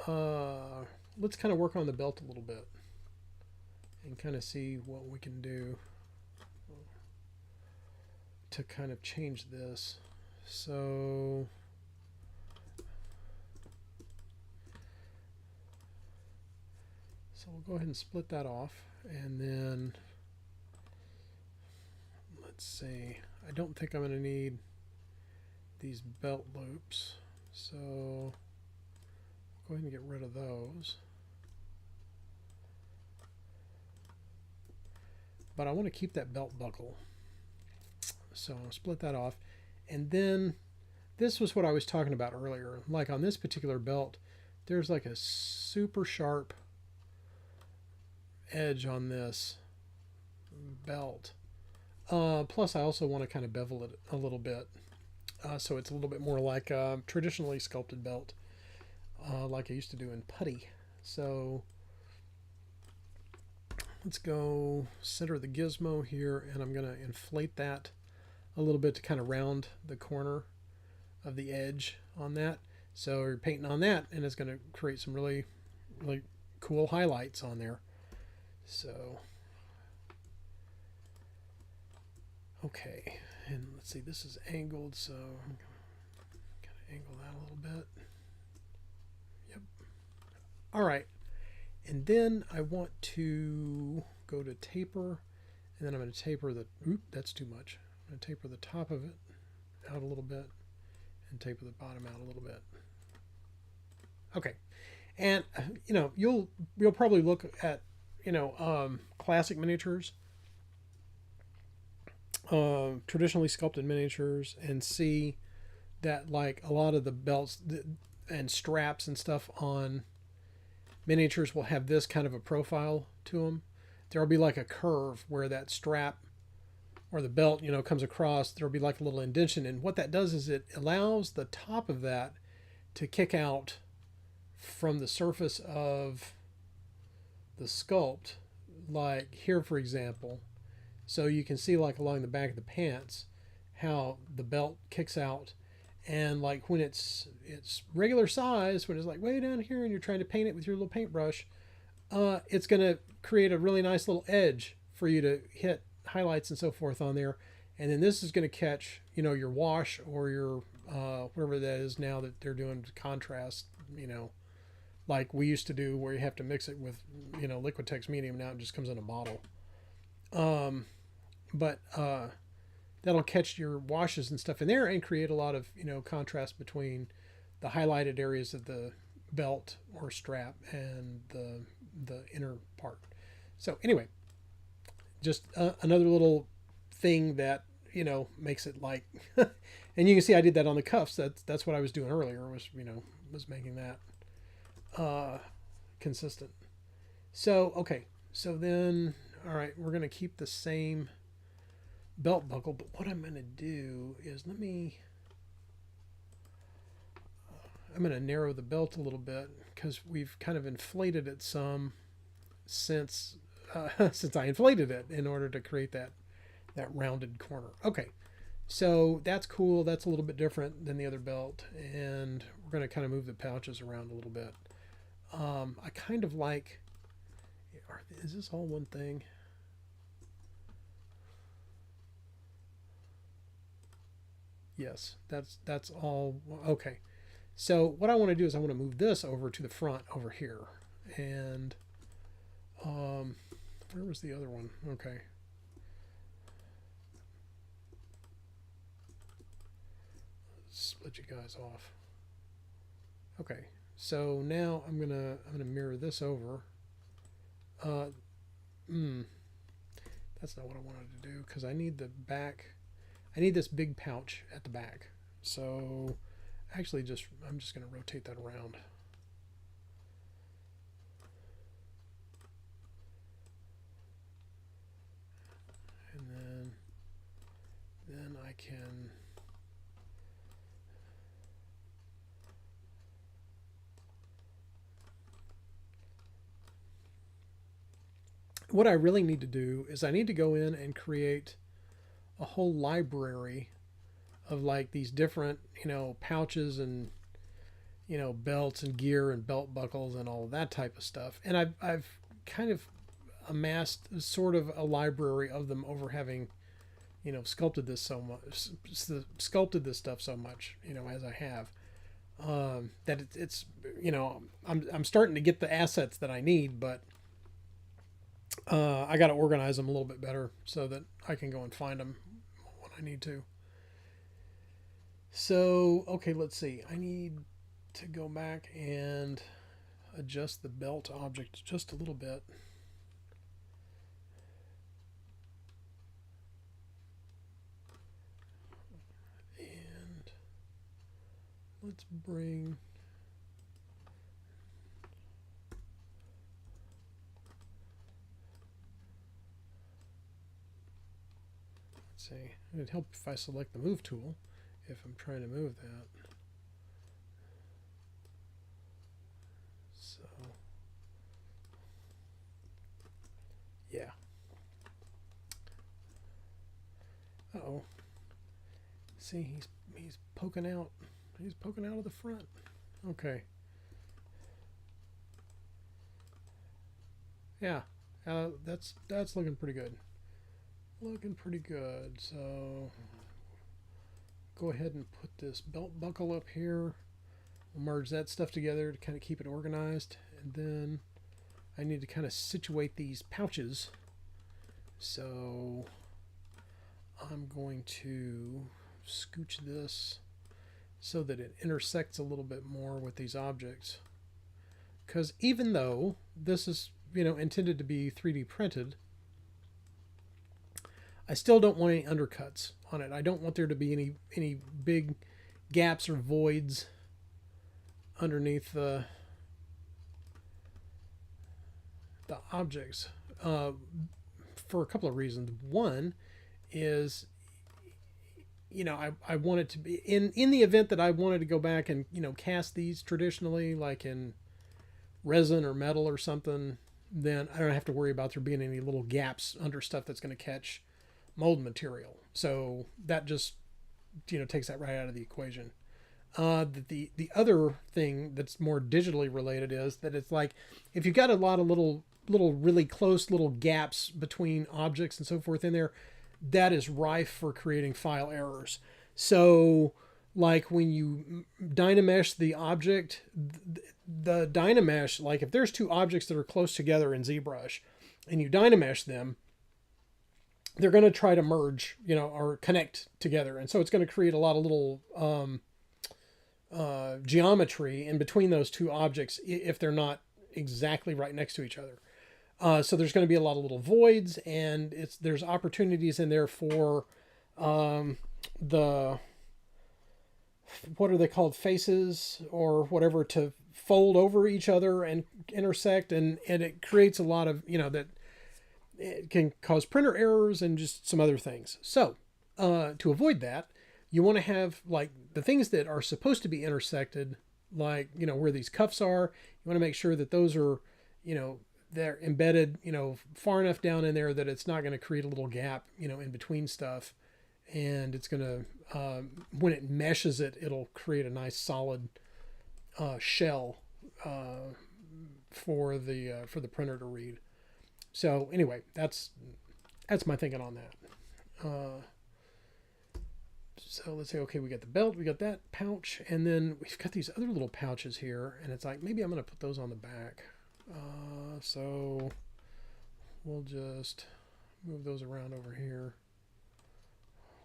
Speaker 1: let's kind of work on the belt a little bit and kind of see what we can do to kind of change this. So we'll go ahead and split that off, and then let's see, I don't think I'm going to need these belt loops, so I'll go ahead and get rid of those. But I want to keep that belt buckle, so I'll split that off. And then this was what I was talking about earlier, like on this particular belt there's like a super sharp edge on this belt, Plus, I also want to kind of bevel it a little bit, so it's a little bit more like a traditionally sculpted belt, like I used to do in putty. So let's go center the gizmo here, and I'm going to inflate that a little bit to kind of round the corner of the edge on that. So you're painting on that, and it's going to create some really, really cool highlights on there. So, okay, and let's see, this is angled, so I'm going to angle that a little bit. Yep. All right, and then I want to go to taper, and then I'm going to taper the, oop, that's too much. I'm going to taper the top of it out a little bit and taper the bottom out a little bit. Okay, and you know, you'll probably look at, you know, classic miniatures, traditionally sculpted miniatures, and see that like a lot of the belts and straps and stuff on miniatures will have this kind of a profile to them. There'll be like a curve where that strap or the belt, you know, comes across. There'll be like a little indentation, and what that does is it allows the top of that to kick out from the surface of the sculpt, like here for example. So you can see like along the back of the pants how the belt kicks out, and like when it's regular size, when it's like way down here and you're trying to paint it with your little paintbrush, it's going to create a really nice little edge for you to hit highlights and so forth on there. And then this is going to catch, you know, your wash or your whatever that is now that they're doing contrast, you know, like we used to do, where you have to mix it with, you know, Liquitex medium. Now it just comes in a bottle. But that'll catch your washes and stuff in there and create a lot of, you know, contrast between the highlighted areas of the belt or strap and the inner part. So anyway, just another little thing that, you know, makes it like, and you can see I did that on the cuffs. That's what I was doing earlier, was, you know, was making that consistent. So, okay. So then, all right, we're going to keep the same belt buckle, but what I'm going to do is I'm going to narrow the belt a little bit, because we've kind of inflated it some since I inflated it in order to create that rounded corner. Okay, so that's cool. That's a little bit different than the other belt, and we're going to kind of move the pouches around a little bit. I kind of like, is this all one thing? Yes, that's all. Okay, so what I want to do is I want to move this over to the front over here, and where was the other one? Okay, split you guys off. Okay, so now I'm gonna mirror this over. That's not what I wanted to do, because I need the back. I need this big pouch at the back. So actually I'm just going to rotate that around. And then I can what I really need to do is I need to go in and create a whole library of like these different, you know, pouches and, you know, belts and gear and belt buckles and all of that type of stuff. And I've kind of amassed sort of a library of them over having, you know, sculpted this stuff so much, you know, as I have, that it's, you know, I'm starting to get the assets that I need, but I got to organize them a little bit better so that I can go and find them when I need to. So, okay, let's see. I need to go back and adjust the belt object just a little bit. And let's bring... let's see. It'd help if I select the move tool if I'm trying to move that. So, yeah. Uh-oh. See, he's poking out. He's poking out of the front. Okay. Yeah, that's looking pretty good. Looking pretty good. So go ahead and put this belt buckle up here. We'll merge that stuff together to kind of keep it organized. And then I need to kind of situate these pouches. So I'm going to scooch this so that it intersects a little bit more with these objects. Because even though this is, intended to be 3D printed, I still don't want any undercuts on it. I don't want there to be any big gaps or voids underneath the objects for a couple of reasons. One is, I want it to be in the event that I wanted to go back and cast these traditionally, like in resin or metal or something, then I don't have to worry about there being any little gaps under stuff that's going to catch mold material. So that just takes that right out of the equation. The other thing that's more digitally related is that it's like if you've got a lot of little really close little gaps between objects and so forth in there, that is rife for creating file errors. So like when you dynamesh the object, the dynamesh, like if there's two objects that are close together in ZBrush and you dynamesh them, they're going to try to merge, or connect together. And so it's going to create a lot of little geometry in between those two objects if they're not exactly right next to each other. So there's going to be a lot of little voids, and there's opportunities in there for the, what are they called, faces or whatever, to fold over each other and intersect, and it creates a lot of, that it can cause printer errors and just some other things. So to avoid that, you want to have like the things that are supposed to be intersected, like, where these cuffs are, you want to make sure that those are, they're embedded, far enough down in there that it's not going to create a little gap, in between stuff. And it's going to, when it meshes it, it'll create a nice solid shell for the printer to read. So anyway, that's my thinking on that. So let's say, okay, we got the belt, we got that pouch, and then we've got these other little pouches here, and it's like, maybe I'm going to put those on the back. So we'll just move those around over here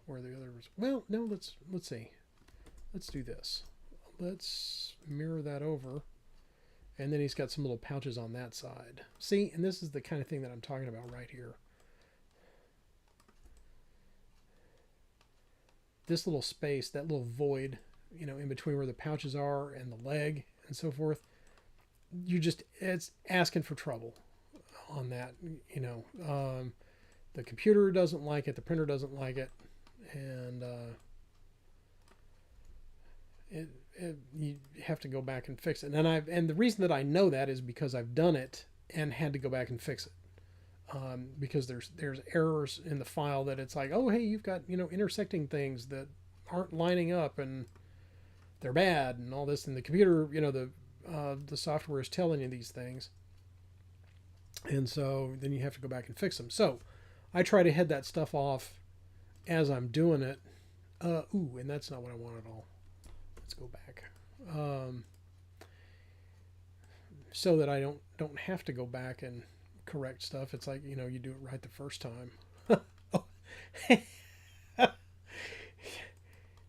Speaker 1: where the others, well, no, let's see. Let's do this. Let's mirror that over. And then he's got some little pouches on that side. See, and this is the kind of thing that I'm talking about right here. This little space, that little void, in between where the pouches are and the leg and so forth, it's asking for trouble on that, the computer doesn't like it, the printer doesn't like it, and you have to go back and fix it. And the reason that I know that is because I've done it and had to go back and fix it. Because there's errors in the file that it's like, oh, hey, you've got, intersecting things that aren't lining up and they're bad and all this. And the computer, the software is telling you these things. And so then you have to go back and fix them. So I try to head that stuff off as I'm doing it. And that's not what I want at all. Let's go back. So that I don't have to go back and correct stuff. It's like, you do it right the first time.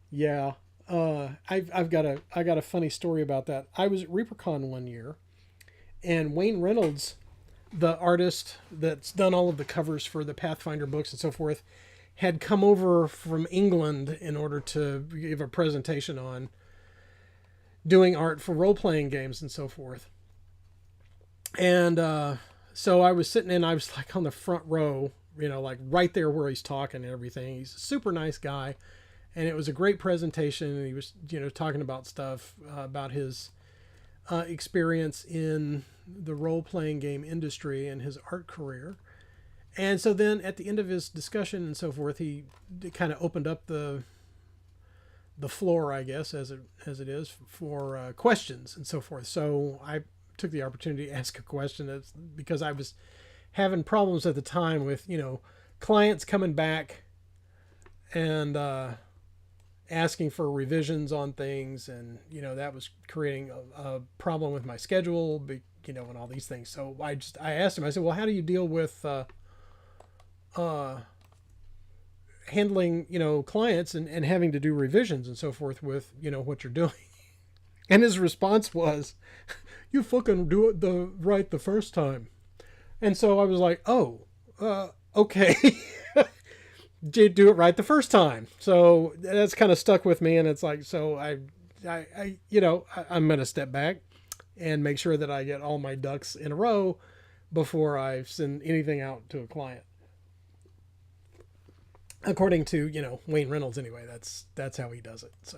Speaker 1: Yeah. I got a funny story about that. I was at ReaperCon one year, and Wayne Reynolds, the artist that's done all of the covers for the Pathfinder books and so forth, had come over from England in order to give a presentation on doing art for role-playing games and so forth. And so I was sitting in, I was like on the front row, you know, like right there where he's talking and everything. He's a super nice guy. And it was a great presentation. And he was, you know, talking about stuff about his experience in the role-playing game industry and his art career. And so then at the end of his discussion and so forth, he kind of opened up the floor, I guess, as it is, for questions and so forth. So I took the opportunity to ask a question because I was having problems at the time with, you know, clients coming back and asking for revisions on things, and you know that was creating a problem with my schedule, you know, and all these things. So I asked him. I said, well, how do you deal with handling, you know, clients and having to do revisions and so forth with, you know, what you're doing? And his response was, you fucking do it right the first time. And so I was like, oh, okay. Did do it right the first time. So that's kind of stuck with me. And it's like, so I you know, I'm going to step back and make sure that I get all my ducks in a row before I send anything out to a client. According to, you know, Wayne Reynolds anyway, that's how he does it. So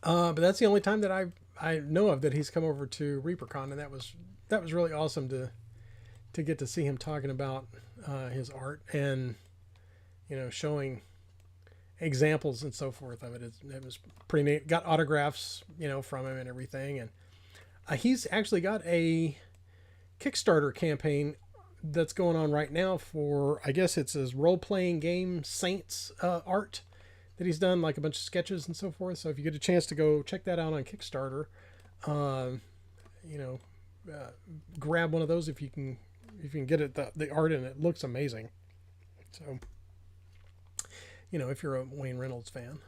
Speaker 1: but that's the only time that I know of that he's come over to ReaperCon, and that was really awesome to get to see him talking about his art and, you know, showing examples and so forth of it. It was pretty neat. Got autographs, you know, from him and everything, and he's actually got a Kickstarter campaign that's going on right now for, I guess it's his role-playing game Saints art that he's done, like a bunch of sketches and so forth. So if you get a chance to go check that out on Kickstarter, you know, grab one of those if you can get it, the art, and it looks amazing. So, you know, if you're a Wayne Reynolds fan.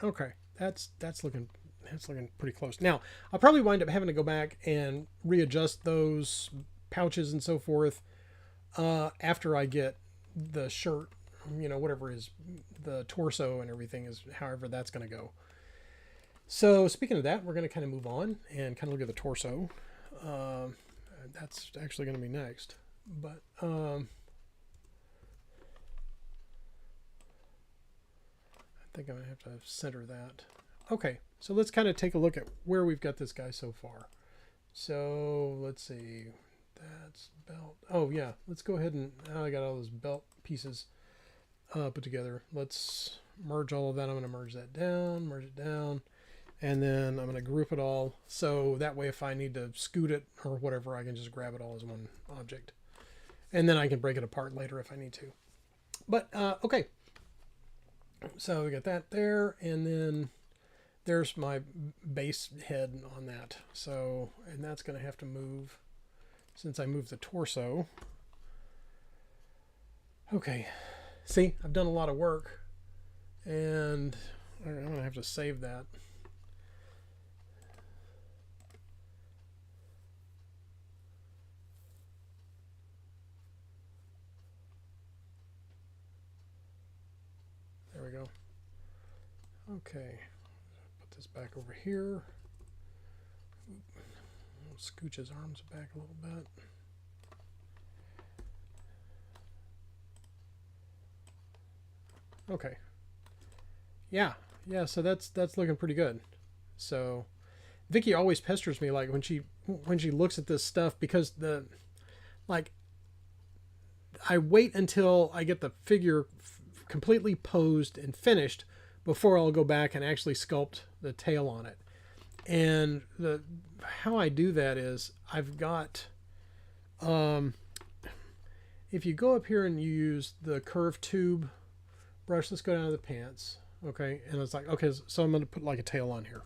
Speaker 1: Okay, that's looking pretty close. Now, I'll probably wind up having to go back and readjust those pouches and so forth after I get the shirt, you know, whatever is the torso and everything is, however that's going to go. So speaking of that, we're going to kind of move on and kind of look at the torso. That's actually going to be next, but I think I'm going to have to center that. Okay, so let's kind of take a look at where we've got this guy so far. So let's see, that's belt. Oh yeah, let's go ahead and I got all those belt pieces put together. Let's merge all of that. I'm going to merge it down, and then I'm going to group it all. So that way, if I need to scoot it or whatever, I can just grab it all as one object. And then I can break it apart later if I need to. But, okay. So we got that there, and then there's my base head on that. So, and that's going to have to move since I moved the torso. Okay. See, I've done a lot of work, and I'm going to have to save that. There we go. Okay, put this back over here. I'll scooch his arms back a little bit. Okay. Yeah, so that's looking pretty good. So Vicky always pesters me, like when she looks at this stuff, because I wait until I get the figure completely posed and finished before I'll go back and actually sculpt the tail on it. And how I do that is I've got if you go up here and you use the curved tube brush, let's go down to the pants. Okay, and it's like, okay, so I'm going to put like a tail on here.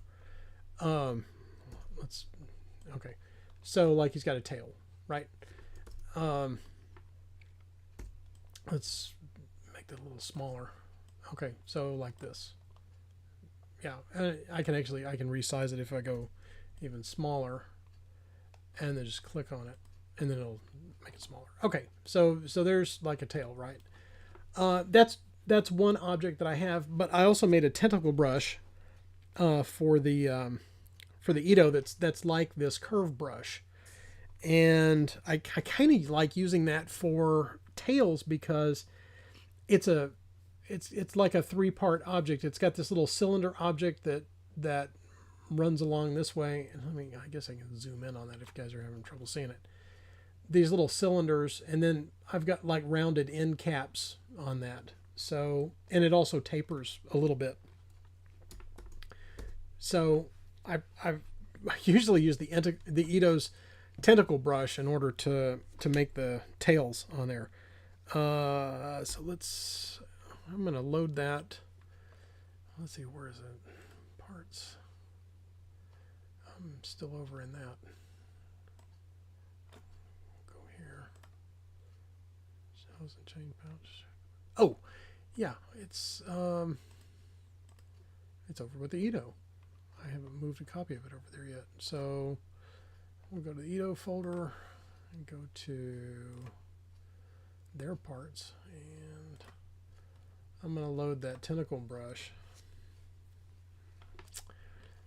Speaker 1: Okay, so like he's got a tail, right? Let's make that a little smaller. Okay, so like this. Yeah, I can resize it if I go even smaller, and then just click on it, and then it'll make it smaller. Okay, so there's like a tail, right? That's one object that I have, but I also made a tentacle brush for the Ito that's like this curve brush, and I kind of like using that for tails because it's a it's like a three-part object. It's got this little cylinder object that runs along this way, and I guess I can zoom in on that if you guys are having trouble seeing it. These little cylinders, and then I've got like rounded end caps on that. So, and it also tapers a little bit. So I usually use the Ito's tentacle brush in order to make the tails on there. So I'm going to load that. Let's see, where is it? Parts. I'm still over in that. Go here. Shells and chain pouch. Oh, yeah, it's over with the Ito. I haven't moved a copy of it over there yet. So we'll go to the Ito folder and go to their parts, and I'm going to load that tentacle brush.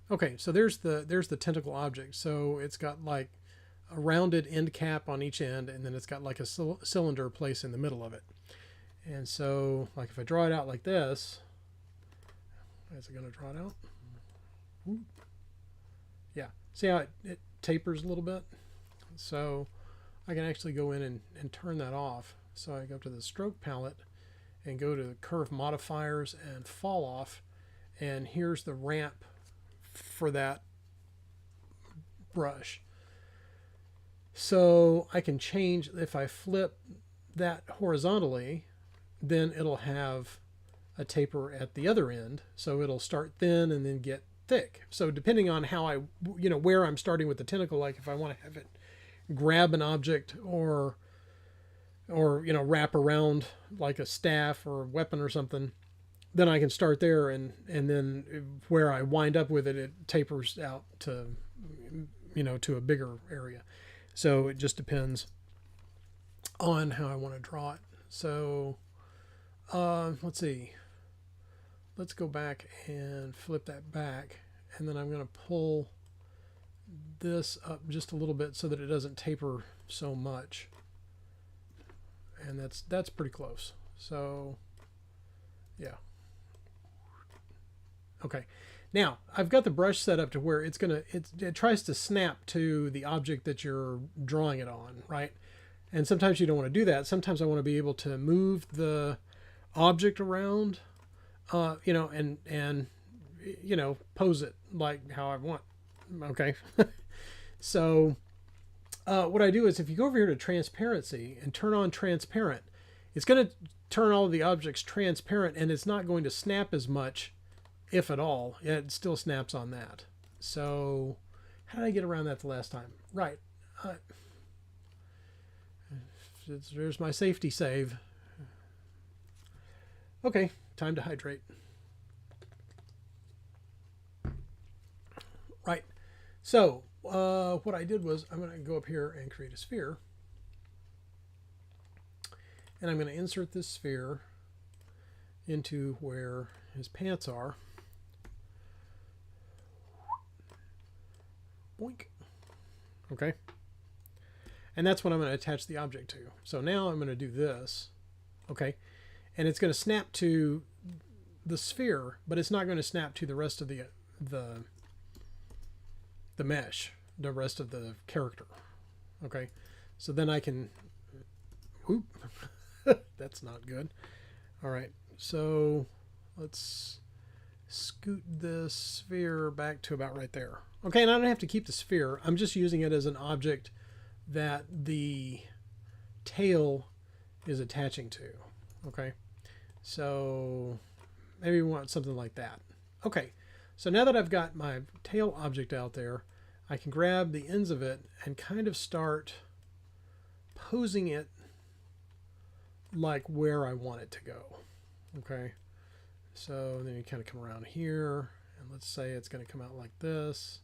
Speaker 1: Okay, so there's the tentacle object. So it's got like a rounded end cap on each end, and then it's got like a cylinder place in the middle of it. And so, like if I draw it out like this, is it going to draw it out? Ooh. Yeah, see how it tapers a little bit? So I can actually go in and turn that off. So I go to the stroke palette and go to the curve modifiers and fall off, and here's the ramp for that brush. So I can change, if I flip that horizontally, then it'll have a taper at the other end. So it'll start thin and then get thick. So depending on how where I'm starting with the tentacle, like if I want to have it grab an object or wrap around like a staff or a weapon or something, then I can start there, and then where I wind up with it, it tapers out to to a bigger area. So it just depends on how I want to draw it. So let's see. Let's go back and flip that back, and then I'm going to pull this up just a little bit so that it doesn't taper so much. And that's pretty close. So yeah. Okay. Now I've got the brush set up to where it tries to snap to the object that you're drawing it on, right? And sometimes you don't want to do that. Sometimes I want to be able to move the object around, and pose it like how I want. Okay. So what I do is, if you go over here to transparency and turn on transparent, it's going to turn all of the objects transparent, and it's not going to snap as much, if at all. It still snaps on that. So how did I get around that the last time? Right. There's my safety save. Okay, time to hydrate. Right. So what I did was, I'm going to go up here and create a sphere. And I'm going to insert this sphere into where his pants are. Boink. Okay. And that's what I'm going to attach the object to. So now I'm going to do this. Okay. And it's going to snap to the sphere, but it's not going to snap to the rest of the mesh, the rest of the character. Okay. So then I can, whoop, that's not good. All right. So let's scoot this sphere back to about right there. Okay. And I don't have to keep the sphere. I'm just using it as an object that the tail is attaching to. Okay. So maybe we want something like that. Okay. So now that I've got my tail object out there, I can grab the ends of it and kind of start posing it like where I want it to go. Okay. So then you kind of come around here, and let's say it's going to come out like this,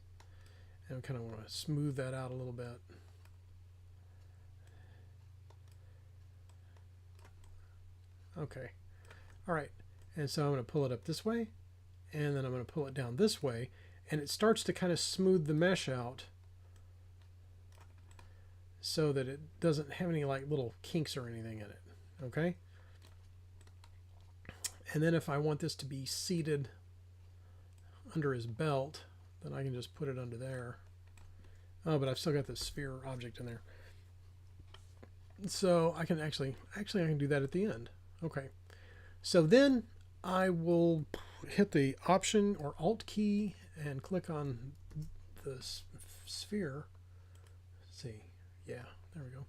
Speaker 1: and we kind of want to smooth that out a little bit. Okay. All right. And so I'm going to pull it up this way, and then I'm going to pull it down this way, and it starts to kind of smooth the mesh out so that it doesn't have any like little kinks or anything in it. Okay. And then if I want this to be seated under his belt, then I can just put it under there. Oh, but I've still got the sphere object in there. So I can actually I can do that at the end. Okay. So then I will hit the Option or Alt key and click on the sphere. Let's see. Yeah, there we go.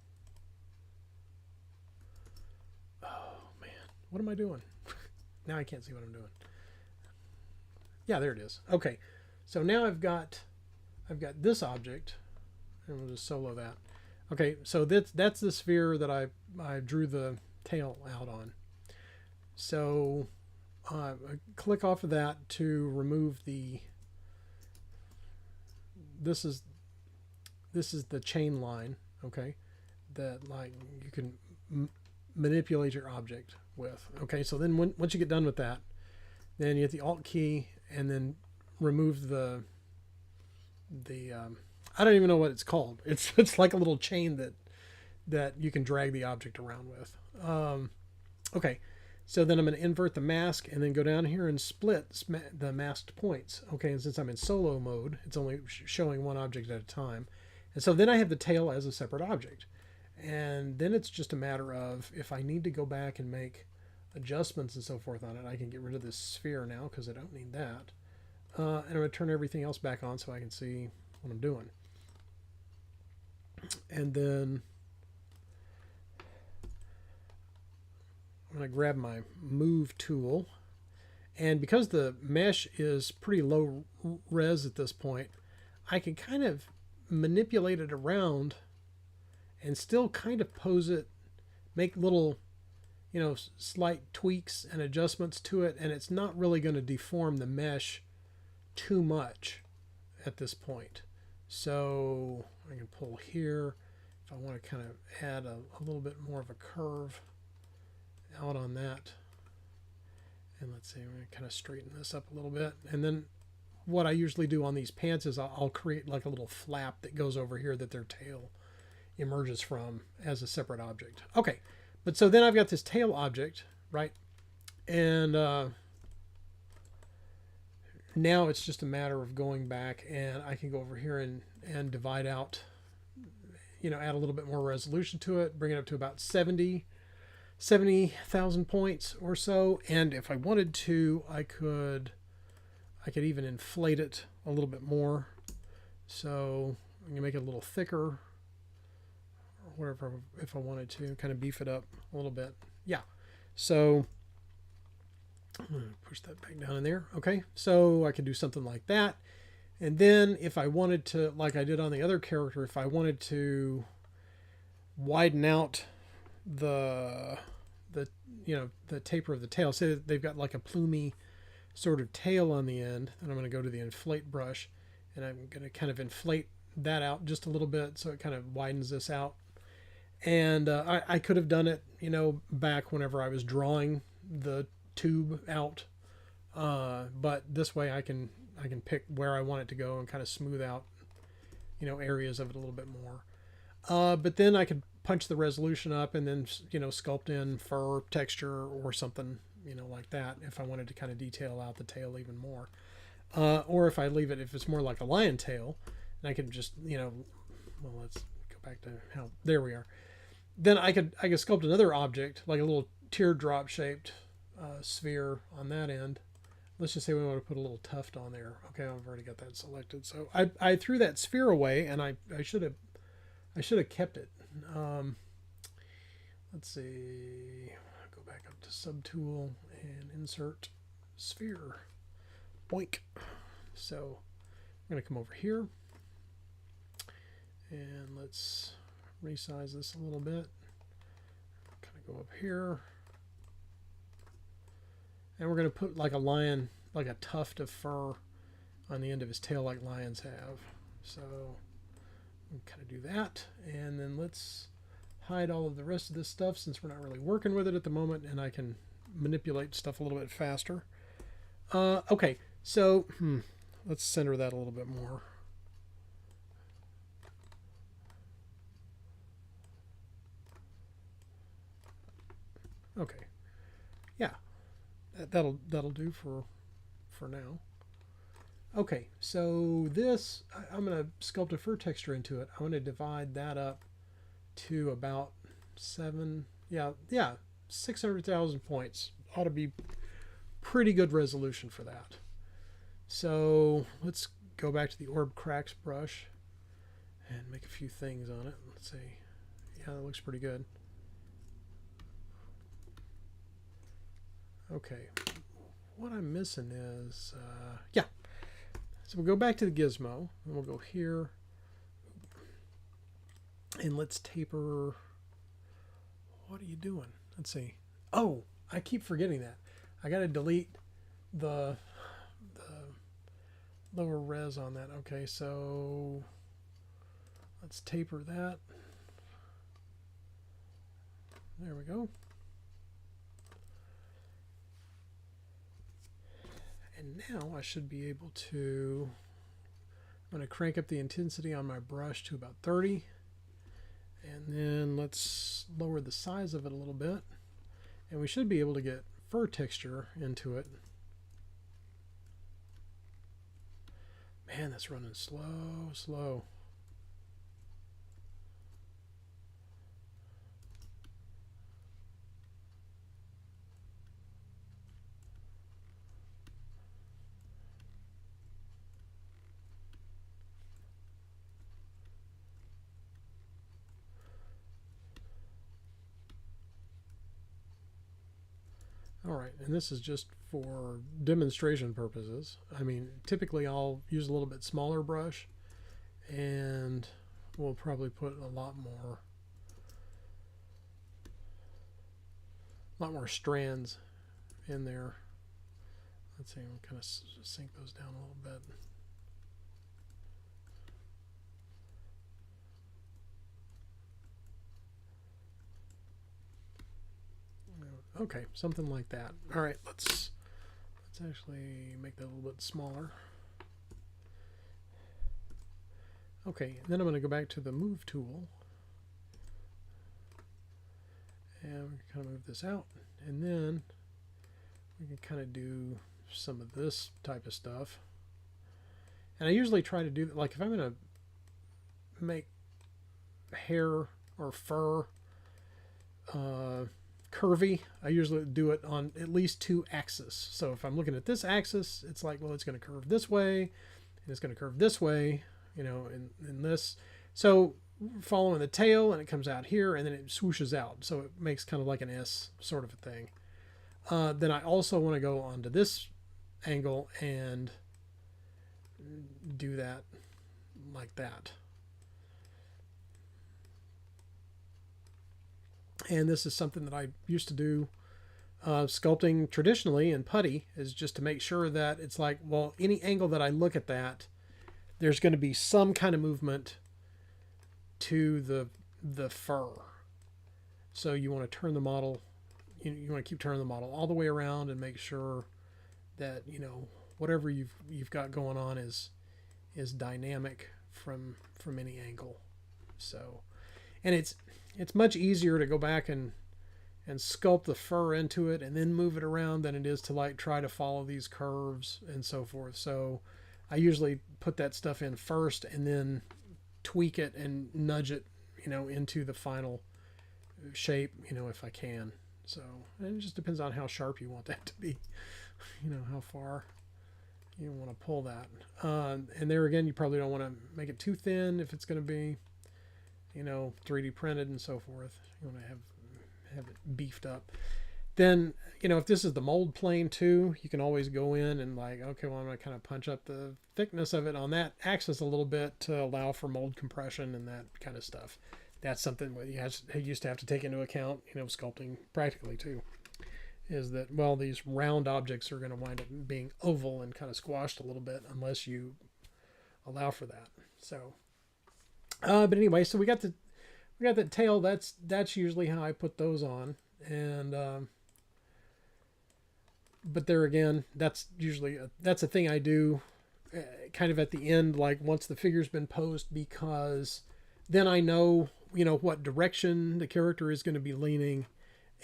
Speaker 1: Oh man, what am I doing? Now I can't see what I'm doing. Yeah, there it is. Okay. So now I've got this object, and we'll just solo that. Okay, so that's the sphere that I drew the tail out on. So I click off of that to remove the. This is the chain line, okay, that like you can manipulate your object with. Okay, so then once you get done with that, then you hit the Alt key and then remove the I don't even know what it's called. It's like a little chain that you can drag the object around with. Okay, so then I'm going to invert the mask and then go down here and split the masked points. Okay, and since I'm in solo mode, it's only showing one object at a time. And so then I have the tail as a separate object. And then it's just a matter of if I need to go back and make adjustments and so forth on it, I can get rid of this sphere now because I don't need that. And I'm going to turn everything else back on so I can see what I'm doing. And then I'm going to grab my move tool. And because the mesh is pretty low res at this point, I can kind of manipulate it around and still kind of pose it, make little, slight tweaks and adjustments to it. And it's not really going to deform the mesh too much at this point. So I can pull here if I want to kind of add a little bit more of a curve out on that. And let's see, I'm going to kind of straighten this up a little bit. And then what I usually do on these pants is I'll create like a little flap that goes over here that their tail emerges from as a separate object. Okay, but so then I've got this tail object, right? And now it's just a matter of going back, and I can go over here and divide out, add a little bit more resolution to it, bring it up to about 70,000 points or so. And if I wanted to, I could even inflate it a little bit more. So I'm gonna make it a little thicker or whatever if I wanted to, kind of beef it up a little bit. Yeah. So I'm going to push that back down in there. Okay, so I could do something like that. And then if I wanted to, like I did on the other character, if I wanted to widen out the taper of the tail, say that they've got like a plumy sort of tail on the end, and I'm going to go to the inflate brush, and I'm going to kind of inflate that out just a little bit so it kind of widens this out. And I could have done it, back whenever I was drawing the tube out, but this way I can pick where I want it to go and kind of smooth out areas of it a little bit more. But then I could punch the resolution up and then sculpt in fur texture or something like that if I wanted to kind of detail out the tail even more, or if I leave it, if it's more like a lion tail, and I could just well, let's go back to how, there we are. Then I could sculpt another object like a little teardrop shaped sphere on that end. Let's just say we want to put a little tuft on there. Okay, I've already got that selected. So I threw that sphere away, and I should have kept it. Let's see. Go back up to Subtool and insert sphere. Boink. So I'm going to come over here, and let's resize this a little bit. Kind of go up here. And we're going to put like a lion, like a tuft of fur on the end of his tail like lions have. So we'll kind of do that. And then let's hide all of the rest of this stuff since we're not really working with it at the moment, and I can manipulate stuff a little bit faster. Okay, so let's center that a little bit more. Okay, yeah, that'll do for now. Okay, so this, I'm going to sculpt a fur texture into it. I'm going to divide that up to about 600,000 points. Ought to be pretty good resolution for that. So let's go back to the Orb Cracks brush and make a few things on it. Let's see. Yeah, that looks pretty good. Okay, what I'm missing is, yeah. So we'll go back to the gizmo, and we'll go here, and let's taper. What are you doing? Let's see. Oh, I keep forgetting that. I got to delete the lower res on that. Okay, so let's taper that. There we go. And now I should be able to, I'm going to crank up the intensity on my brush to about 30. And then let's lower the size of it a little bit. And we should be able to get fur texture into it. Man, that's running slow. Alright, and this is just for demonstration purposes. I mean, typically I'll use a little bit smaller brush, and we'll probably put a lot more strands in there. Let's see, we'll kind of sink those down a little bit. Okay, something like that. All right, let's actually make that a little bit smaller. Okay, then I'm going to go back to the move tool, and we can kind of move this out, and then we can kind of do some of this type of stuff. And I usually try to do, like, if I'm going to make hair or fur curvy, I usually do it on at least 2 axes. So if I'm looking at this axis, it's like, well, it's going to curve this way, and it's going to curve this way, you know, in this. So following the tail, and it comes out here, and then it swooshes out. So it makes kind of like an S sort of a thing. Then I also want to go onto this angle and do that like that. And this is something that I used to do sculpting traditionally in putty, is just to make sure that it's like, well, any angle that I look at that, there's going to be some kind of movement to the fur. So you want to turn the model, you want to keep turning the model all the way around and make sure that, you know, whatever you've got going on is dynamic from any angle. So, and it's much easier to go back and sculpt the fur into it and then move it around than it is to like try to follow these curves and so forth. So I usually put that stuff in first and then tweak it and nudge it, you know, into the final shape, you know, if I can. So, and it just depends on how sharp you want that to be, you know, how far you want to pull that. And there again, you probably don't want to make it too thin if it's going to be, you know, 3D printed and so forth. You want to have it beefed up. Then, you know, if this is the mold plane too, you can always go in and like, okay, well, I'm going to kind of punch up the thickness of it on that axis a little bit to allow for mold compression and that kind of stuff. That's something that you used to have to take into account, you know, sculpting practically too, is that, well, these round objects are going to wind up being oval and kind of squashed a little bit unless you allow for that. So, but anyway, so we got I got that tail. That's usually how I put those on. And but there again, that's usually that's a thing I do kind of at the end, like once the figure's been posed, because then I know, you know, what direction the character is going to be leaning,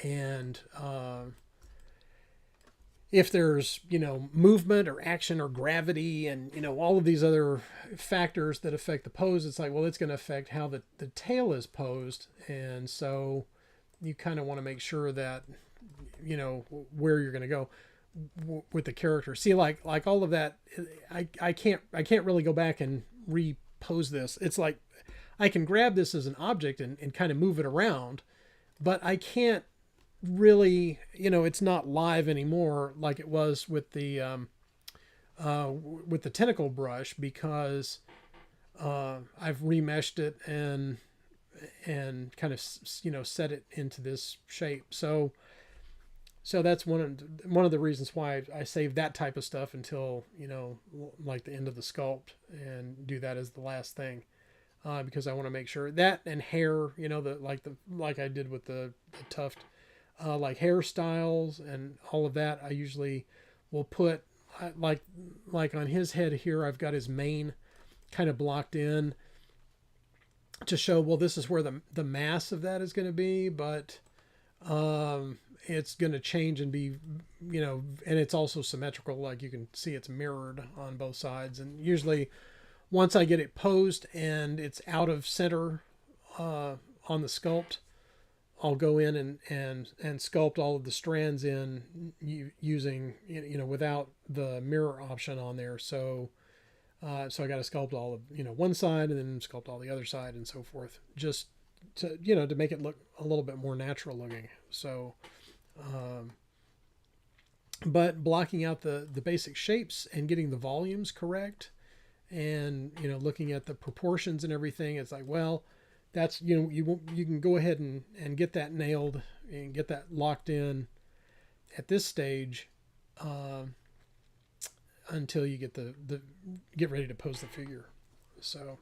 Speaker 1: and if there's, you know, movement or action or gravity and, you know, all of these other factors that affect the pose, it's like, well, it's going to affect how the tail is posed. And so you kind of want to make sure that, you know, where you're going to go with the character. See, like all of that, I can't really go back and repose this. It's like I can grab this as an object and kind of move it around, but I can't really, you know, it's not live anymore like it was with the tentacle brush, because I've remeshed it and kind of, you know, set it into this shape. So that's one of the reasons why I save that type of stuff until, you know, like the end of the sculpt, and do that as the last thing, because I want to make sure that, and hair, you know, like I did with the tuft, like hairstyles and all of that. I usually will put like on his head here, I've got his mane kind of blocked in to show, well, this is where the mass of that is going to be, but it's going to change and be, you know, and it's also symmetrical. Like you can see it's mirrored on both sides. And usually once I get it posed and it's out of center on the sculpt, I'll go in and sculpt all of the strands in using, you know, without the mirror option on there. So I got to sculpt all of, you know, one side and then sculpt all the other side and so forth, just to, you know, to make it look a little bit more natural looking. So, but blocking out the basic shapes and getting the volumes correct, and, you know, looking at the proportions and everything, it's like, well, that's, you know, you can go ahead and get that nailed and get that locked in at this stage, until you get get ready to pose the figure. So,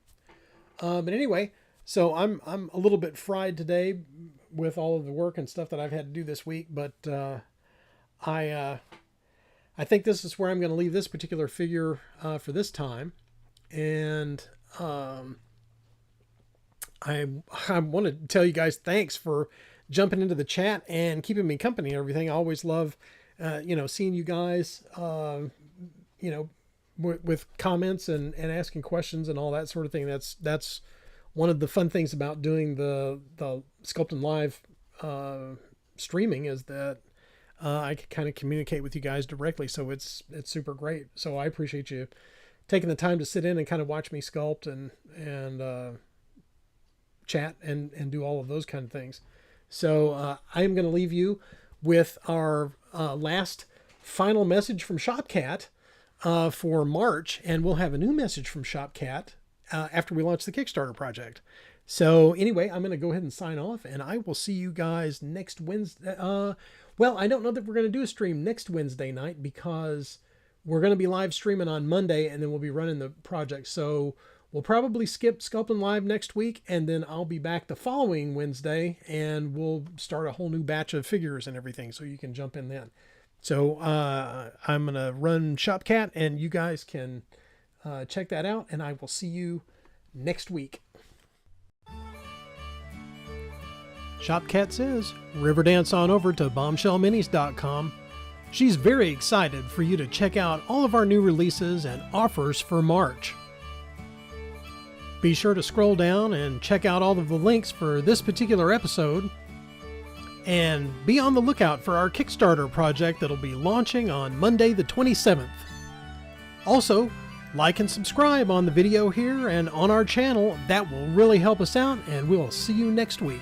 Speaker 1: but anyway, so I'm a little bit fried today with all of the work and stuff that I've had to do this week, but I think this is where I'm going to leave this particular figure for this time. And I want to tell you guys thanks for jumping into the chat and keeping me company and everything. I always love, you know, seeing you guys, you know, with comments and asking questions and all that sort of thing. That's one of the fun things about doing the Sculptin Live streaming, is that I can kind of communicate with you guys directly. So it's super great. So I appreciate you taking the time to sit in and kind of watch me sculpt and chat and do all of those kind of things. So I am going to leave you with our last final message from Shopcat for March, and we'll have a new message from Shopcat after we launch the Kickstarter project. So anyway, I'm going to go ahead and sign off, and I will see you guys next Wednesday. Well, I don't know that we're going to do a stream next Wednesday night, because we're going to be live streaming on Monday, and then we'll be running the project. So we'll probably skip Sculptin Live next week, and then I'll be back the following Wednesday, and we'll start a whole new batch of figures and everything, so you can jump in then. So I'm going to run Shopcat, and you guys can check that out, and I will see you next week. Shopcat says, Riverdance on over to bombshellminis.com. She's very excited for you to check out all of our new releases and offers for March. Be sure to scroll down and check out all of the links for this particular episode. And be on the lookout for our Kickstarter project that'll be launching on Monday the 27th. Also, like and subscribe on the video here and on our channel. That will really help us out, and we'll see you next week.